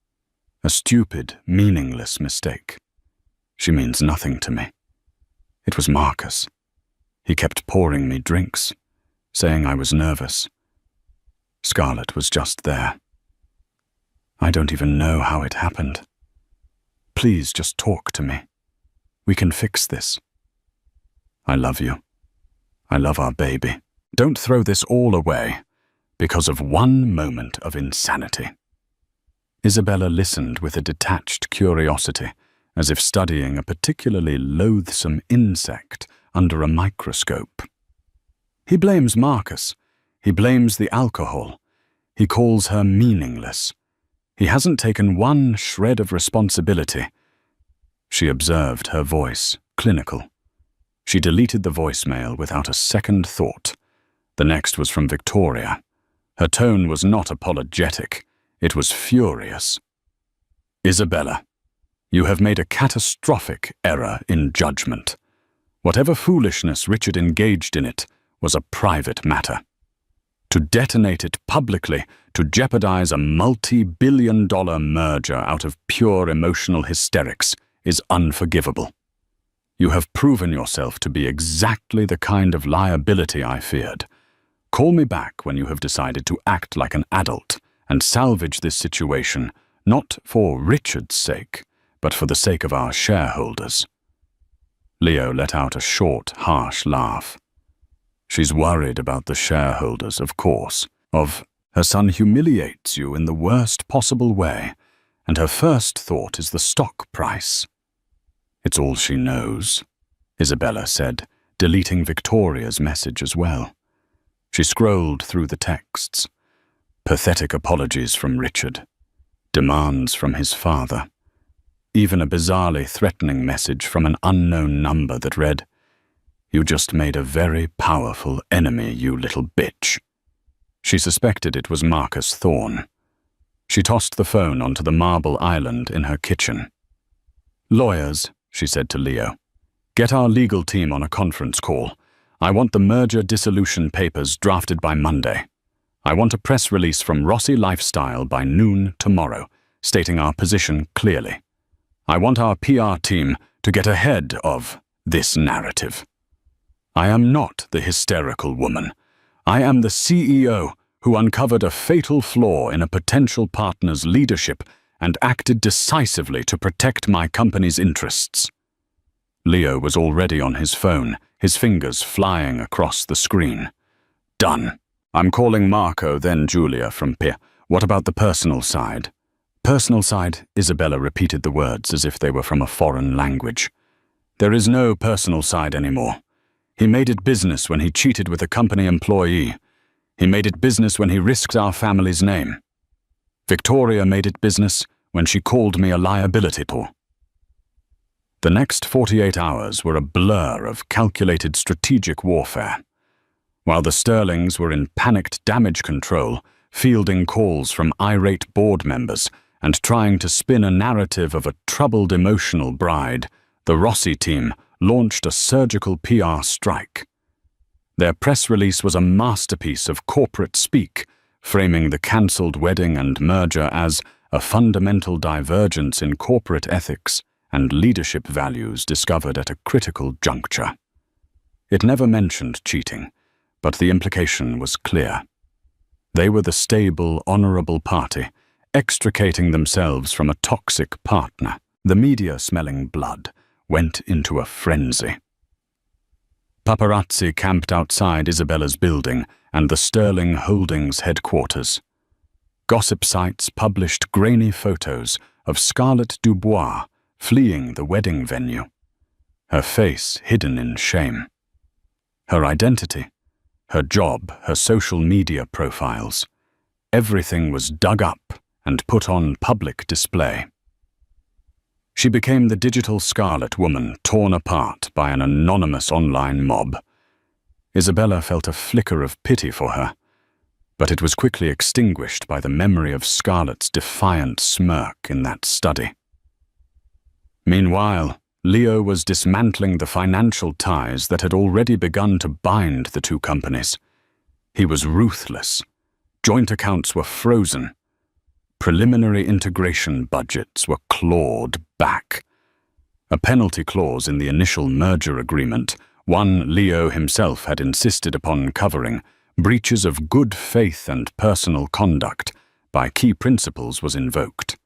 A stupid, meaningless mistake. She means nothing to me. It was Marcus. He kept pouring me drinks, saying I was nervous. Scarlett was just there. I don't even know how it happened. Please just talk to me. We can fix this. I love you. I love our baby. Don't throw this all away because of one moment of insanity." Isabella listened with a detached curiosity, as if studying a particularly loathsome insect under a microscope. "He blames Marcus. He blames the alcohol. He calls her meaningless. He hasn't taken one shred of responsibility." she observed, her voice clinical. She deleted the voicemail without a second thought. The next was from Victoria. Her tone was not apologetic, it was furious. Isabella, you have made a catastrophic error in judgment. Whatever foolishness Richard engaged in it was a private matter. To detonate it publicly, to jeopardize a multi-billion-dollar merger out of pure emotional hysterics, is unforgivable. You have proven yourself to be exactly the kind of liability I feared. Call me back when you have decided to act like an adult and salvage this situation, not for Richard's sake, but for the sake of our shareholders. Leo let out a short, harsh laugh. She's worried about the shareholders, of course. Her son humiliates you in the worst possible way, and her first thought is the stock price. It's all she knows, Isabella said, deleting Victoria's message as well. She scrolled through the texts. Pathetic apologies from Richard. Demands from his father. Even a bizarrely threatening message from an unknown number that read, "You just made a very powerful enemy, you little bitch." She suspected it was Marcus Thorne. She tossed the phone onto the marble island in her kitchen. "Lawyers," she said to Leo, "get our legal team on a conference call. I want the merger dissolution papers drafted by Monday. I want a press release from Rossi Lifestyle by noon tomorrow, stating our position clearly. I want our PR team to get ahead of this narrative. I am not the hysterical woman. I am the CEO who uncovered a fatal flaw in a potential partner's leadership and acted decisively to protect my company's interests." Leo was already on his phone, his fingers flying across the screen. "Done. I'm calling Marco, then Julia from P. What about the personal side?" "Personal side," Isabella repeated the words as if they were from a foreign language. "There is no personal side anymore. He made it business when he cheated with a company employee. He made it business when he risked our family's name. Victoria made it business when she called me a liability to." The next 48 hours were a blur of calculated strategic warfare. While the Sterlings were in panicked damage control, fielding calls from irate board members and trying to spin a narrative of a troubled emotional bride, the Rossi team launched a surgical PR strike. Their press release was a masterpiece of corporate speak, framing the cancelled wedding and merger as a fundamental divergence in corporate ethics and leadership values discovered at a critical juncture. It never mentioned cheating, but the implication was clear. They were the stable, honorable party, extricating themselves from a toxic partner. The media, smelling blood, went into a frenzy. Paparazzi camped outside Isabella's building and the Sterling Holdings headquarters. Gossip sites published grainy photos of Scarlett Dubois fleeing the wedding venue, her face hidden in shame. Her identity, her job, her social media profiles, everything was dug up and put on public display. She became the digital Scarlet woman torn apart by an anonymous online mob. Isabella felt a flicker of pity for her, but it was quickly extinguished by the memory of Scarlett's defiant smirk in that study. Meanwhile, Leo was dismantling the financial ties that had already begun to bind the two companies. He was ruthless. Joint accounts were frozen. Preliminary integration budgets were clawed back. A penalty clause in the initial merger agreement, one Leo himself had insisted upon covering, breaches of good faith and personal conduct by key principals was invoked.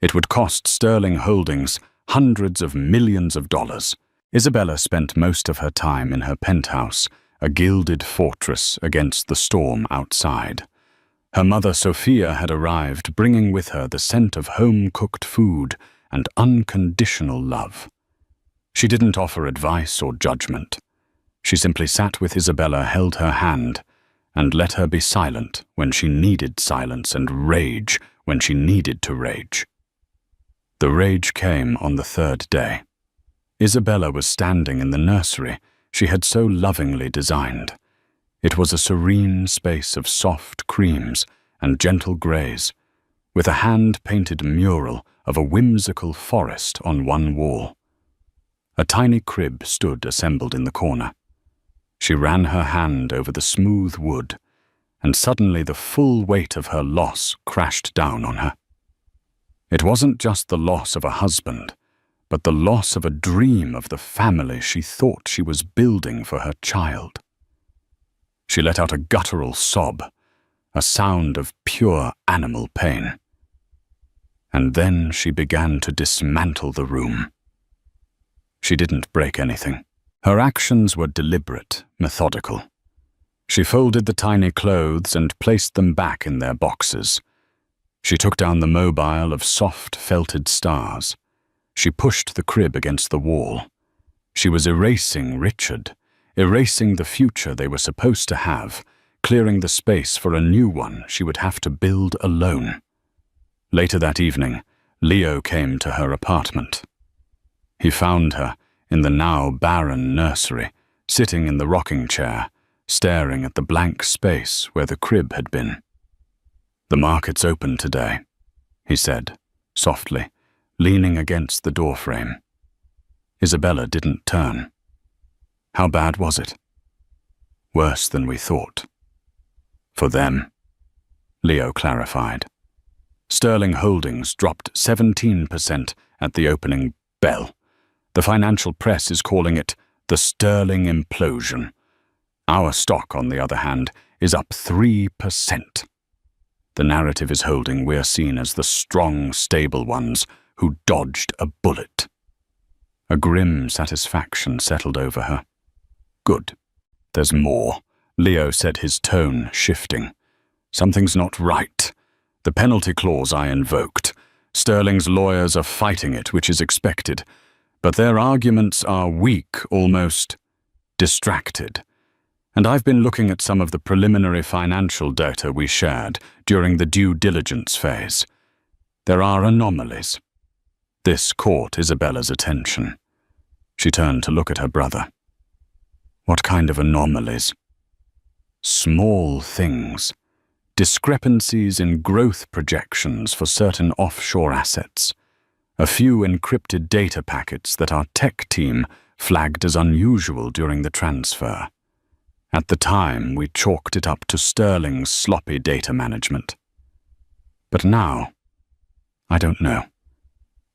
It would cost Sterling Holdings hundreds of millions of dollars. Isabella spent most of her time in her penthouse, a gilded fortress against the storm outside. Her mother Sophia had arrived, bringing with her the scent of home-cooked food and unconditional love. She didn't offer advice or judgment. She simply sat with Isabella, held her hand, and let her be silent when she needed silence and rage when she needed to rage. The rage came on the third day. Isabella was standing in the nursery she had so lovingly designed. It was a serene space of soft creams and gentle greys, with a hand-painted mural of a whimsical forest on one wall. A tiny crib stood assembled in the corner. She ran her hand over the smooth wood, and suddenly the full weight of her loss crashed down on her. It wasn't just the loss of a husband, but the loss of a dream of the family she thought she was building for her child. She let out a guttural sob, a sound of pure animal pain. And then she began to dismantle the room. She didn't break anything. Her actions were deliberate, methodical. She folded the tiny clothes and placed them back in their boxes. She took down the mobile of soft, felted stars. She pushed the crib against the wall. She was erasing Richard, erasing the future they were supposed to have, clearing the space for a new one she would have to build alone. Later that evening, Leo came to her apartment. He found her in the now barren nursery, sitting in the rocking chair, staring at the blank space where the crib had been. "The market's open today," he said, softly, leaning against the doorframe. Isabella didn't turn. "How bad was it?" "Worse than we thought." "For them," Leo clarified. Sterling Holdings dropped 17% at the opening bell. The financial press is calling it the Sterling implosion. Our stock, on the other hand, is up 3%. The narrative is holding we're seen as the strong, stable ones who dodged a bullet. A grim satisfaction settled over her. "Good. There's more," Leo said, his tone shifting. "Something's not right. The penalty clause I invoked. Sterling's lawyers are fighting it, which is expected. But their arguments are weak, almost distracted. And I've been looking at some of the preliminary financial data we shared during the due diligence phase. There are anomalies." This caught Isabella's attention. She turned to look at her brother. "What kind of anomalies?" "Small things. Discrepancies in growth projections for certain offshore assets. A few encrypted data packets that our tech team flagged as unusual during the transfer. At the time, we chalked it up to Sterling's sloppy data management. But now, I don't know.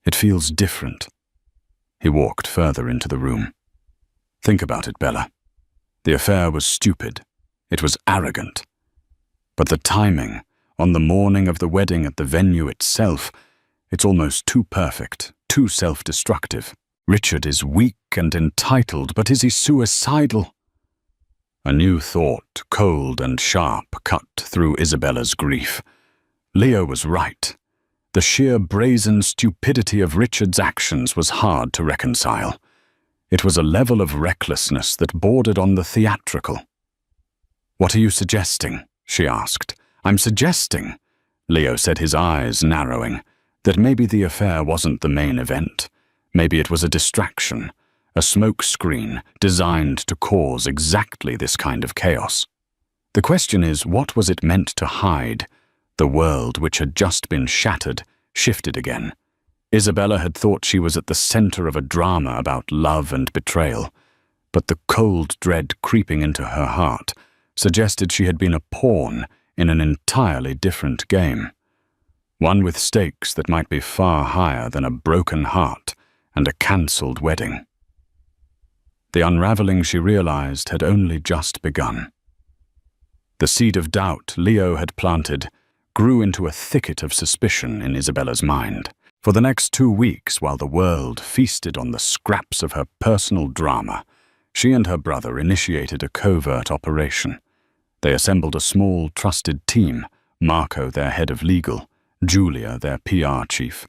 It feels different." He walked further into the room. "Think about it, Bella. The affair was stupid. It was arrogant. But the timing, on the morning of the wedding at the venue itself, it's almost too perfect, too self-destructive. Richard is weak and entitled, but is he suicidal?" A new thought, cold and sharp, cut through Isabella's grief. Leo was right. The sheer brazen stupidity of Richard's actions was hard to reconcile. It was a level of recklessness that bordered on the theatrical. "What are you suggesting?" she asked. "I'm suggesting," Leo said, his eyes narrowing, "that maybe the affair wasn't the main event. Maybe it was a distraction, a smokescreen designed to cause exactly this kind of chaos. The question is, what was it meant to hide? The world, which had just been shattered, shifted again. Isabella had thought she was at the center of a drama about love and betrayal, but the cold dread creeping into her heart suggested she had been a pawn in an entirely different game. One with stakes that might be far higher than a broken heart and a cancelled wedding. The unraveling, she realized, had only just begun. The seed of doubt Leo had planted grew into a thicket of suspicion in Isabella's mind. For the next 2 weeks, while the world feasted on the scraps of her personal drama, she and her brother initiated a covert operation. They assembled a small, trusted team, Marco, their head of legal, Julia, their PR chief,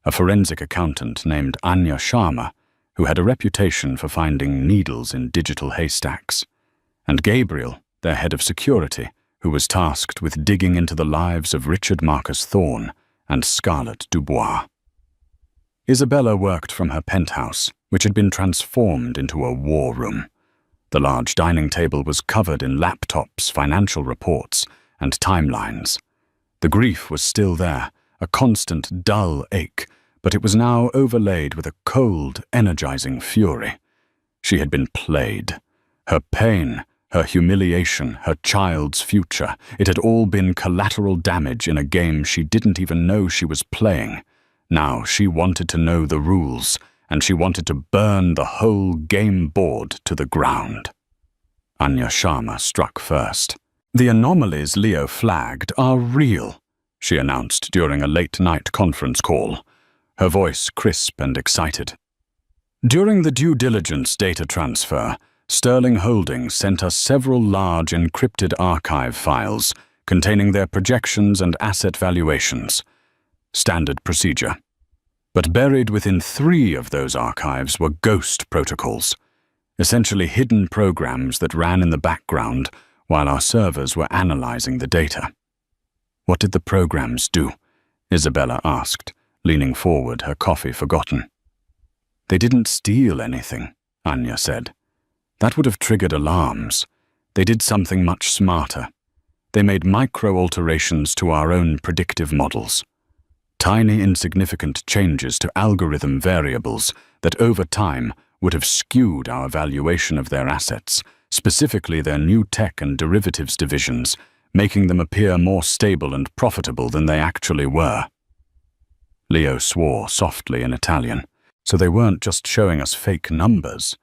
a forensic accountant named Anya Sharma, who had a reputation for finding needles in digital haystacks, and Gabriel, their head of security, who was tasked with digging into the lives of Richard Marcus Thorne and Scarlett Dubois. Isabella worked from her penthouse, which had been transformed into a war room. The large dining table was covered in laptops, financial reports, and timelines. The grief was still there, a constant, dull ache, but it was now overlaid with a cold, energizing fury. She had been played. Her pain, her humiliation, her child's future, it had all been collateral damage in a game she didn't even know she was playing. Now she wanted to know the rules, and she wanted to burn the whole game board to the ground. Anya Sharma struck first. "The anomalies Leo flagged are real," she announced during a late-night conference call, her voice crisp and excited. "During the due diligence data transfer, Sterling Holdings sent us several large encrypted archive files containing their projections and asset valuations. Standard procedure. But buried within 3 of those archives were ghost protocols, essentially hidden programs that ran in the background while our servers were analyzing the data." "What did the programs do?" Isabella asked, leaning forward, her coffee forgotten. "They didn't steal anything," Anya said. "That would have triggered alarms. They did something much smarter. They made micro-alterations to our own predictive models. Tiny, insignificant changes to algorithm variables that over time would have skewed our valuation of their assets, specifically their new tech and derivatives divisions, making them appear more stable and profitable than they actually were." Leo swore softly in Italian. "So they weren't just showing us fake numbers.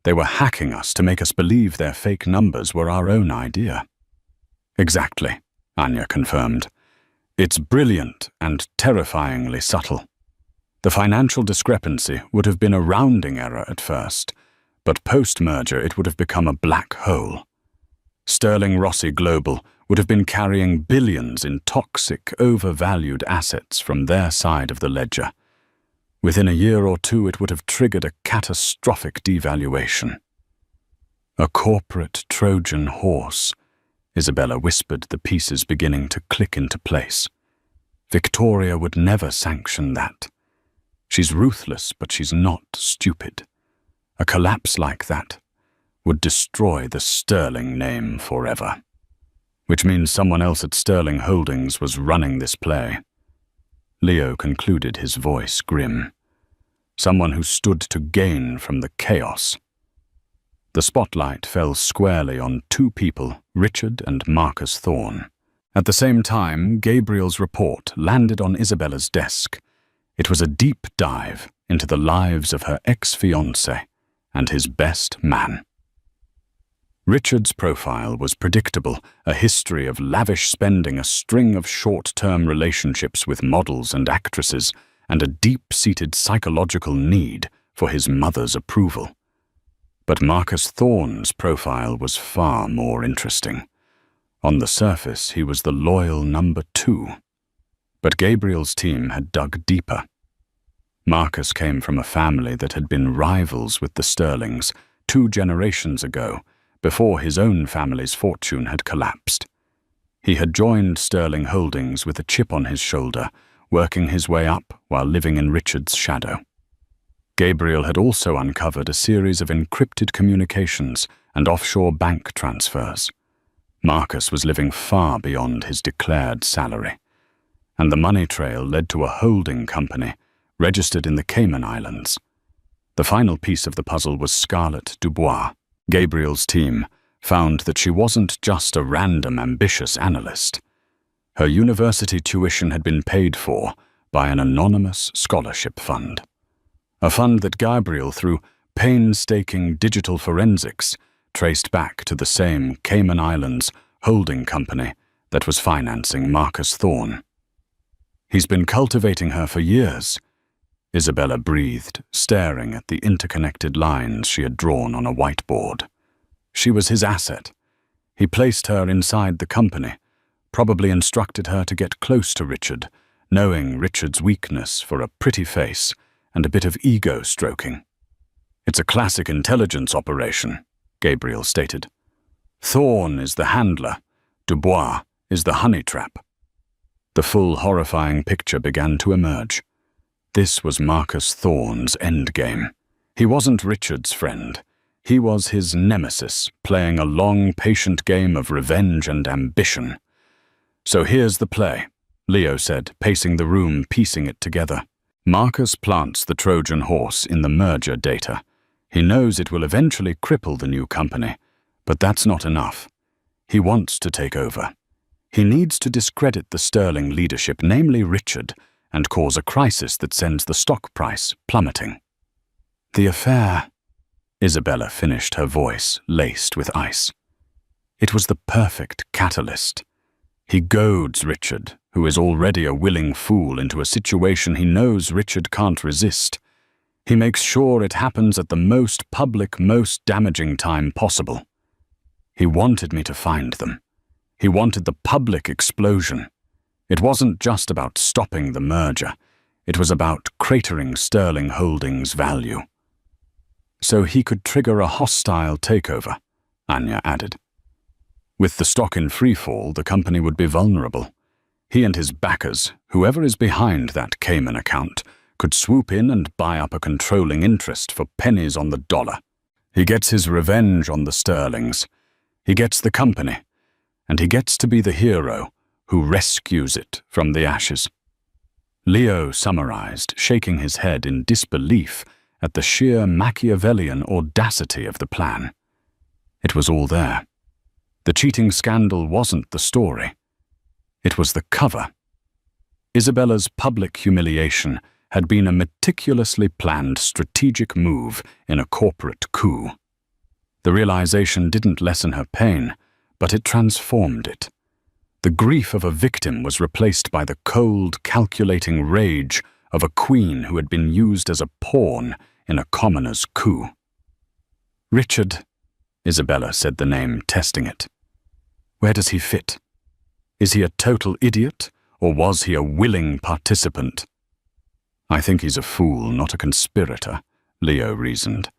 They were hacking us to make us believe their fake numbers were our own idea." "Exactly," Anya confirmed. "It's brilliant and terrifyingly subtle. The financial discrepancy would have been a rounding error at first, but post-merger it would have become a black hole. Sterling Rossi Global would have been carrying billions in toxic, overvalued assets from their side of the ledger. Within a year or 2 it would have triggered a catastrophic devaluation." "A corporate Trojan horse," Isabella whispered, the pieces beginning to click into place. "Victoria would never sanction that. She's ruthless, but she's not stupid. A collapse like that would destroy the Sterling name forever." "Which means someone else at Sterling Holdings was running this play." Leo concluded, his voice grim. "Someone who stood to gain from the chaos." The spotlight fell squarely on 2 people, Richard and Marcus Thorne. At the same time, Gabriel's report landed on Isabella's desk. It was a deep dive into the lives of her ex-fiancé and his best man. Richard's profile was predictable, a history of lavish spending, a string of short-term relationships with models and actresses, and a deep-seated psychological need for his mother's approval. But Marcus Thorne's profile was far more interesting. On the surface, he was the loyal number 2. But Gabriel's team had dug deeper. Marcus came from a family that had been rivals with the Sterlings 2 generations ago, before his own family's fortune had collapsed. He had joined Sterling Holdings with a chip on his shoulder, working his way up while living in Richard's shadow. Gabriel had also uncovered a series of encrypted communications and offshore bank transfers. Marcus was living far beyond his declared salary, and the money trail led to a holding company registered in the Cayman Islands. The final piece of the puzzle was Scarlett Dubois. Gabriel's team found that she wasn't just a random ambitious analyst. Her university tuition had been paid for by an anonymous scholarship fund. A fund that Gabriel, through painstaking digital forensics, traced back to the same Cayman Islands holding company that was financing Marcus Thorne. "He's been cultivating her for years," Isabella breathed, staring at the interconnected lines she had drawn on a whiteboard. She was his asset. He placed her inside the company, probably instructed her to get close to Richard, knowing Richard's weakness for a pretty face and a bit of ego stroking. "It's a classic intelligence operation," Gabriel stated. "Thorne is the handler, Dubois is the honey trap." The full horrifying picture began to emerge. This was Marcus Thorne's endgame. He wasn't Richard's friend. He was his nemesis, playing a long, patient game of revenge and ambition. "So here's the play," Leo said, pacing the room, piecing it together. Marcus plants the Trojan horse in the merger data. He knows it will eventually cripple the new company, but that's not enough. He wants to take over. He needs to discredit the Sterling leadership, namely Richard, and cause a crisis that sends the stock price plummeting. The affair, Isabella finished, her voice laced with ice. It was the perfect catalyst. He goads Richard, who is already a willing fool, into a situation he knows Richard can't resist. He makes sure it happens at the most public, most damaging time possible. He wanted me to find them. He wanted the public explosion. It wasn't just about stopping the merger. It was about cratering Sterling Holdings' value. So he could trigger a hostile takeover, Anya added. With the stock in freefall, the company would be vulnerable. He and his backers, whoever is behind that Cayman account, could swoop in and buy up a controlling interest for pennies on the dollar. He gets his revenge on the Sterlings. He gets the company, and he gets to be the hero who rescues it from the ashes. Leo summarized, shaking his head in disbelief at the sheer Machiavellian audacity of the plan. It was all there. The cheating scandal wasn't the story. It was the cover. Isabella's public humiliation had been a meticulously planned strategic move in a corporate coup. The realization didn't lessen her pain, but it transformed it. The grief of a victim was replaced by the cold, calculating rage of a queen who had been used as a pawn in a commoner's coup. Richard, Isabella said the name, testing it. Where does he fit? Is he a total idiot, or was he a willing participant? I think he's a fool, not a conspirator, Leo reasoned.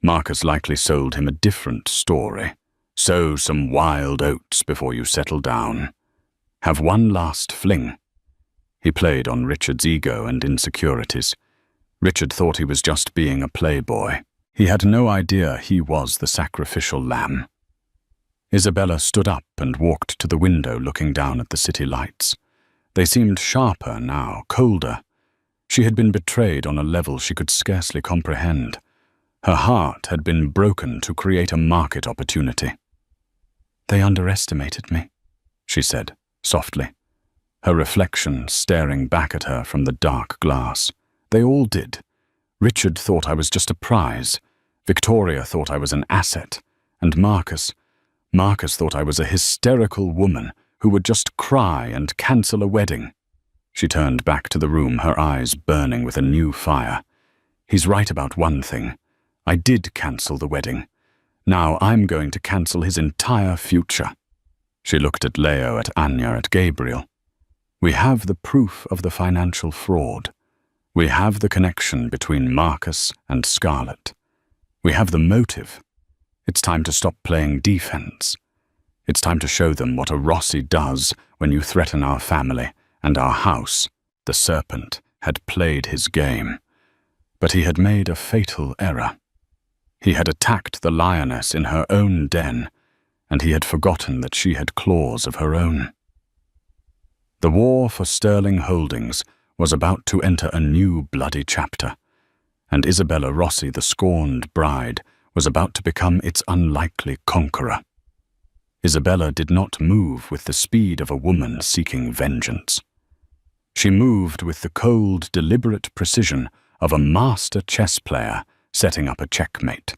Marcus likely sold him a different story. Sow some wild oats before you settle down. Have one last fling. He played on Richard's ego and insecurities. Richard thought he was just being a playboy. He had no idea he was the sacrificial lamb. Isabella stood up and walked to the window, looking down at the city lights. They seemed sharper now, colder. She had been betrayed on a level she could scarcely comprehend. Her heart had been broken to create a market opportunity. They underestimated me, she said, softly, her reflection staring back at her from the dark glass. They all did. Richard thought I was just a prize. Victoria thought I was an asset. And Marcus thought I was a hysterical woman who would just cry and cancel a wedding. She turned back to the room, her eyes burning with a new fire. He's right about one thing. I did cancel the wedding. Now I'm going to cancel his entire future. She looked at Leo, at Anya, at Gabriel. We have the proof of the financial fraud. We have the connection between Marcus and Scarlett. We have the motive. It's time to stop playing defense. It's time to show them what a Rossi does when you threaten our family and our house. The serpent had played his game, but he had made a fatal error. He had attacked the lioness in her own den, and he had forgotten that she had claws of her own. The war for Sterling Holdings was about to enter a new bloody chapter, and Isabella Rossi, the scorned bride, was about to become its unlikely conqueror. Isabella did not move with the speed of a woman seeking vengeance. She moved with the cold, deliberate precision of a master chess player setting up a checkmate.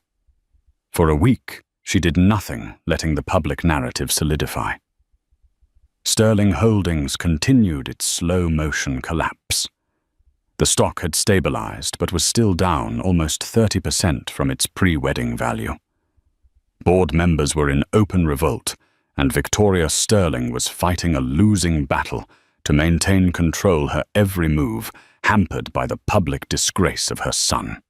For a week, she did nothing, letting the public narrative solidify. Sterling Holdings continued its slow-motion collapse. The stock had stabilized, but was still down almost 30% from its pre-wedding value. Board members were in open revolt, and Victoria Sterling was fighting a losing battle to maintain control her every move, hampered by the public disgrace of her son.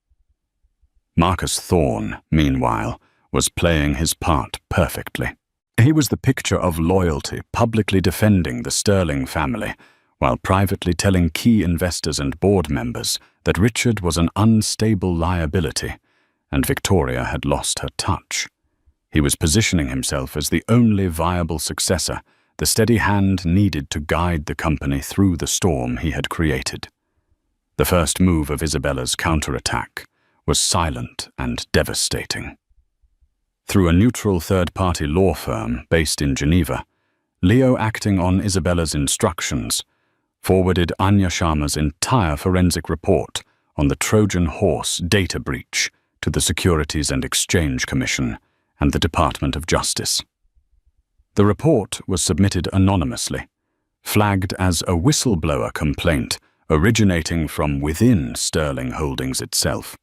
Marcus Thorne, meanwhile, was playing his part perfectly. He was the picture of loyalty, publicly defending the Sterling family, while privately telling key investors and board members that Richard was an unstable liability and Victoria had lost her touch. He was positioning himself as the only viable successor, the steady hand needed to guide the company through the storm he had created. The first move of Isabella's counterattack was silent and devastating. Through a neutral third-party law firm based in Geneva, Leo, acting on Isabella's instructions, forwarded Anya Sharma's entire forensic report on the Trojan Horse data breach to the Securities and Exchange Commission and the Department of Justice. The report was submitted anonymously, flagged as a whistleblower complaint originating from within Sterling Holdings itself.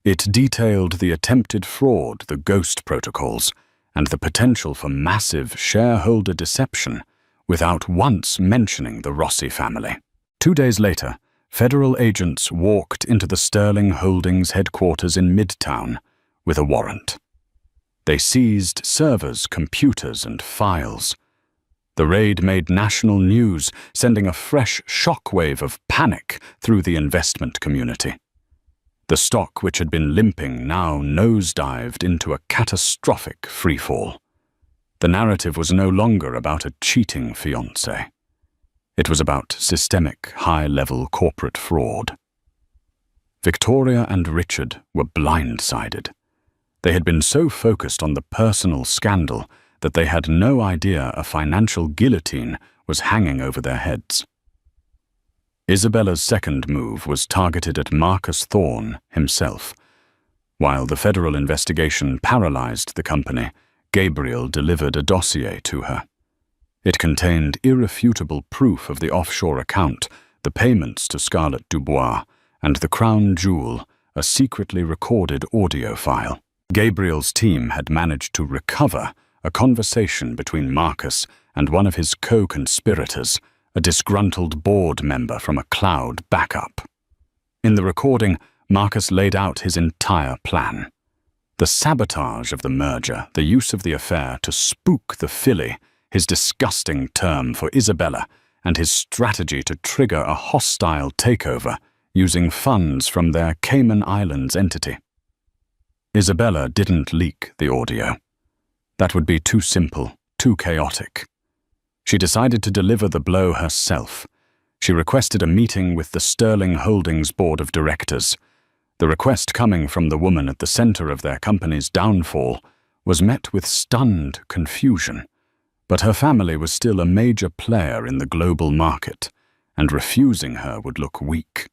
It detailed the attempted fraud, the ghost protocols, and the potential for massive shareholder deception without once mentioning the Rossi family. 2 days later, federal agents walked into the Sterling Holdings headquarters in Midtown with a warrant. They seized servers, computers, and files. The raid made national news, sending a fresh shockwave of panic through the investment community. The stock, which had been limping, now nosedived into a catastrophic freefall. The narrative was no longer about a cheating fiancé. It was about systemic, high-level corporate fraud. Victoria and Richard were blindsided. They had been so focused on the personal scandal that they had no idea a financial guillotine was hanging over their heads. Isabella's second move was targeted at Marcus Thorne himself. While the federal investigation paralyzed the company, Gabriel delivered a dossier to her. It contained irrefutable proof of the offshore account, the payments to Scarlett Dubois, and the crown jewel, a secretly recorded audio file. Gabriel's team had managed to recover a conversation between Marcus and one of his co-conspirators, a disgruntled board member from a cloud backup. In the recording, Marcus laid out his entire plan. The sabotage of the merger, the use of the affair to spook the filly, his disgusting term for Isabella, and his strategy to trigger a hostile takeover using funds from their Cayman Islands entity. Isabella didn't leak the audio. That would be too simple, too chaotic. She decided to deliver the blow herself. She requested a meeting with the Sterling Holdings Board of Directors. The request, coming from the woman at the center of their company's downfall, was met with stunned confusion. But her family was still a major player in the global market, and refusing her would look weak.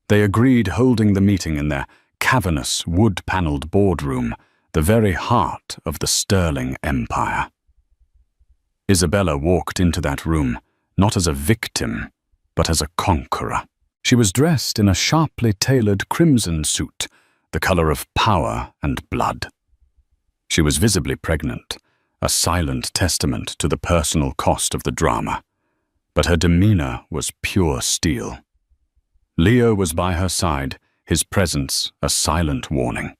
They agreed, holding the meeting in their cavernous, wood-paneled boardroom, the very heart of the Sterling Empire. Isabella walked into that room, not as a victim, but as a conqueror. She was dressed in a sharply tailored crimson suit, the color of power and blood. She was visibly pregnant, a silent testament to the personal cost of the drama, but her demeanor was pure steel. Leo was by her side, his presence a silent warning.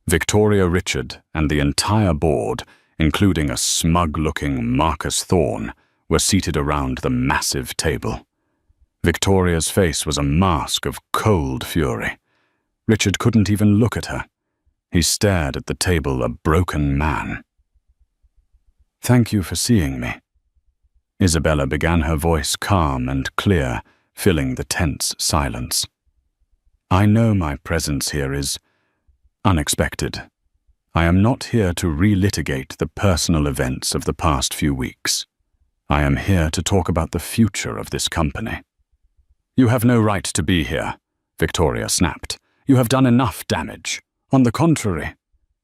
Victoria, Richard, and the entire board, including a smug-looking Marcus Thorne, were seated around the massive table. Victoria's face was a mask of cold fury. Richard couldn't even look at her. He stared at the table, a broken man. "Thank you for seeing me." Isabella began, her voice calm and clear, filling the tense silence. "I know my presence here is unexpected. I am not here to relitigate the personal events of the past few weeks. I am here to talk about the future of this company." "You have no right to be here," Victoria snapped. "You have done enough damage." "On the contrary,"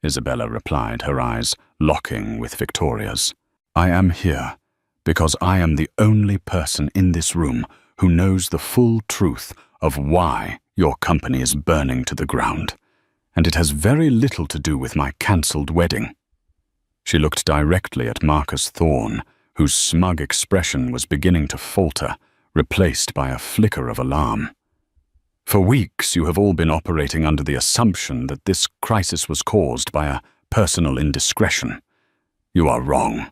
Isabella replied, her eyes locking with Victoria's. "I am here because I am the only person in this room who knows the full truth of why your company is burning to the ground, and it has very little to do with my cancelled wedding." She looked directly at Marcus Thorne, whose smug expression was beginning to falter, replaced by a flicker of alarm. "For weeks you have all been operating under the assumption that this crisis was caused by a personal indiscretion. You are wrong.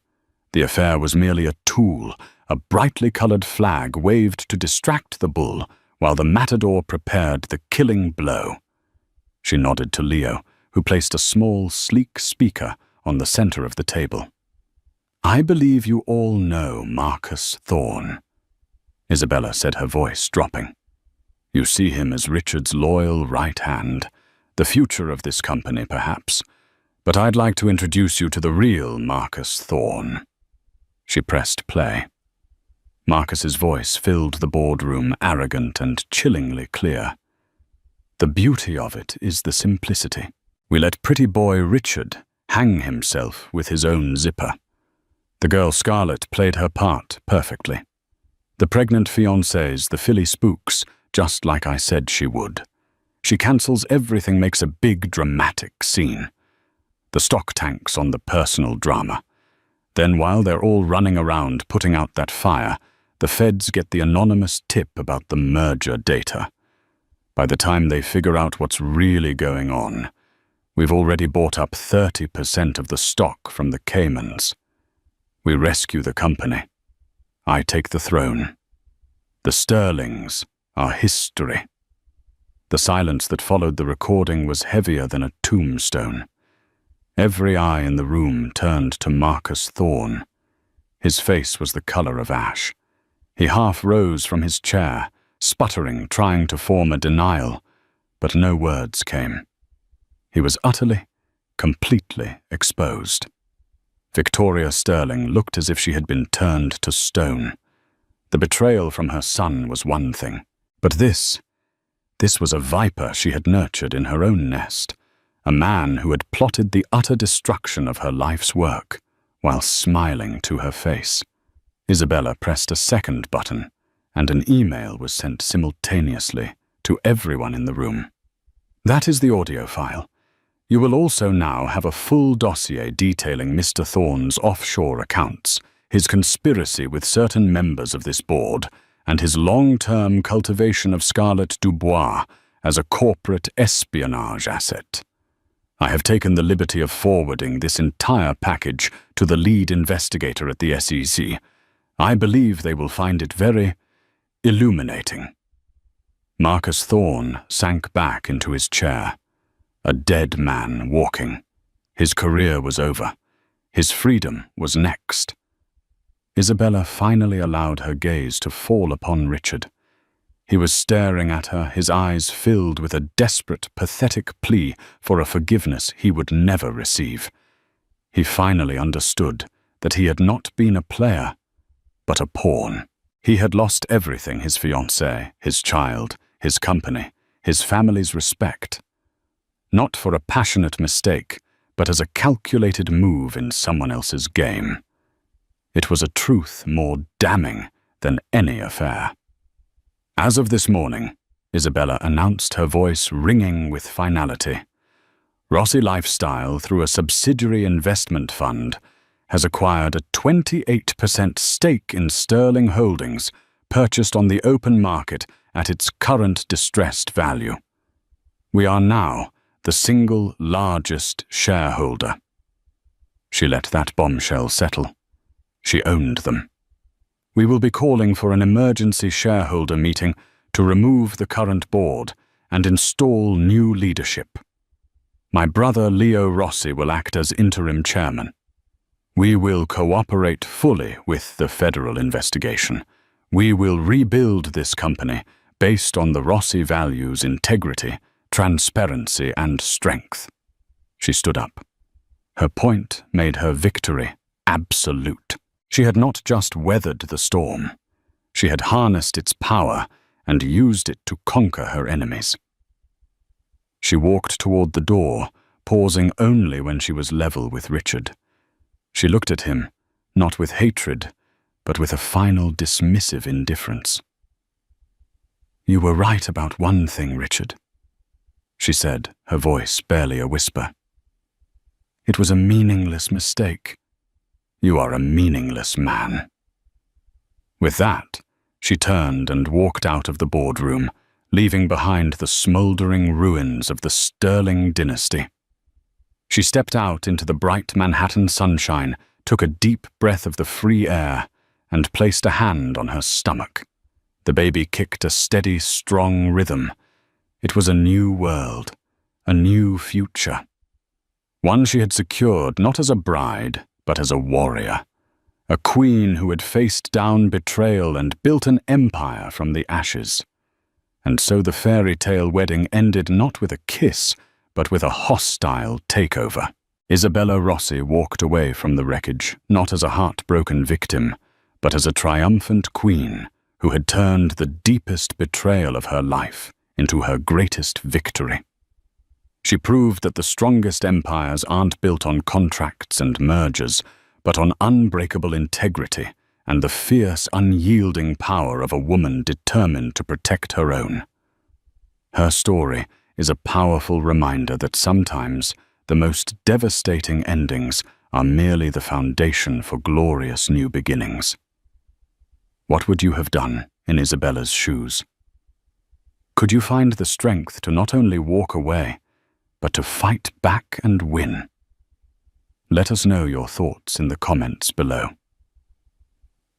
The affair was merely a tool, a brightly colored flag waved to distract the bull while the matador prepared the killing blow. She nodded to Leo, who placed a small, sleek speaker on the center of the table. "I believe you all know Marcus Thorne," Isabella said, her voice dropping. "You see him as Richard's loyal right hand, the future of this company, perhaps. But I'd like to introduce you to the real Marcus Thorne." She pressed play. Marcus's voice filled the boardroom, arrogant and chillingly clear. "The beauty of it is the simplicity. We let pretty boy Richard hang himself with his own zipper. The girl Scarlett played her part perfectly. The pregnant fiancés, the filly spooks, just like I said she would. She cancels everything, makes a big dramatic scene. The stock tanks on the personal drama. Then while they're all running around putting out that fire, the feds get the anonymous tip about the merger data. By the time they figure out what's really going on, we've already bought up 30% of the stock from the Caymans. We rescue the company. I take the throne. The Sterlings are history." The silence that followed the recording was heavier than a tombstone. Every eye in the room turned to Marcus Thorne. His face was the color of ash. He half rose from his chair, sputtering, trying to form a denial, but no words came. He was utterly, completely exposed. Victoria Sterling looked as if she had been turned to stone. The betrayal from her son was one thing, but this was a viper she had nurtured in her own nest, a man who had plotted the utter destruction of her life's work while smiling to her face. Isabella pressed a second button, and an email was sent simultaneously to everyone in the room. "That is the audio file. You will also now have a full dossier detailing Mr. Thorne's offshore accounts, his conspiracy with certain members of this board, and his long-term cultivation of Scarlett Dubois as a corporate espionage asset. I have taken the liberty of forwarding this entire package to the lead investigator at the SEC. I believe they will find it very illuminating." Marcus Thorne sank back into his chair. A dead man walking. His career was over. His freedom was next. Isabella finally allowed her gaze to fall upon Richard. He was staring at her, his eyes filled with a desperate, pathetic plea for a forgiveness he would never receive. He finally understood that he had not been a player, but a pawn. He had lost everything: his fiancée, his child, his company, his family's respect. Not for a passionate mistake, but as a calculated move in someone else's game. It was a truth more damning than any affair. "As of this morning," Isabella announced, her voice ringing with finality, "Rossi Lifestyle, through a subsidiary investment fund, has acquired a 28% stake in Sterling Holdings, purchased on the open market at its current distressed value. We are now the single largest shareholder." She let that bombshell settle. She owned them. "We will be calling for an emergency shareholder meeting to remove the current board and install new leadership. My brother Leo Rossi will act as interim chairman. We will cooperate fully with the federal investigation. We will rebuild this company based on the Rossi values: integrity, transparency, and strength." She stood up. Her point made her victory absolute. She had not just weathered the storm. She had harnessed its power and used it to conquer her enemies. She walked toward the door, pausing only when she was level with Richard. She looked at him, not with hatred, but with a final dismissive indifference. "You were right about one thing, Richard," she said, her voice barely a whisper. "It was a meaningless mistake. You are a meaningless man." With that, she turned and walked out of the boardroom, leaving behind the smoldering ruins of the Sterling dynasty. She stepped out into the bright Manhattan sunshine took a deep breath of the free air, and placed a hand on her stomach. The baby kicked a steady, strong rhythm. It was a new world, a new future. One she had secured not as a bride, but as a warrior. A queen who had faced down betrayal and built an empire from the ashes. And so the fairy tale wedding ended not with a kiss, but with a hostile takeover. Isabella Rossi walked away from the wreckage, not as a heartbroken victim, but as a triumphant queen who had turned the deepest betrayal of her life into her greatest victory. She proved that the strongest empires aren't built on contracts and mergers, but on unbreakable integrity and the fierce, unyielding power of a woman determined to protect her own. Her story is a powerful reminder that sometimes the most devastating endings are merely the foundation for glorious new beginnings. What would you have done in Isabella's shoes? Could you find the strength to not only walk away, but to fight back and win? Let us know your thoughts in the comments below.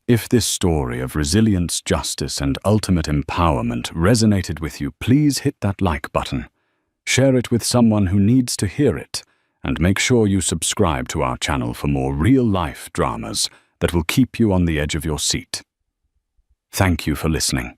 If this story of resilience, justice, and ultimate empowerment resonated with you, please hit that like button. Share it with someone who needs to hear it, and make sure you subscribe to our channel for more real-life dramas that will keep you on the edge of your seat. Thank you for listening.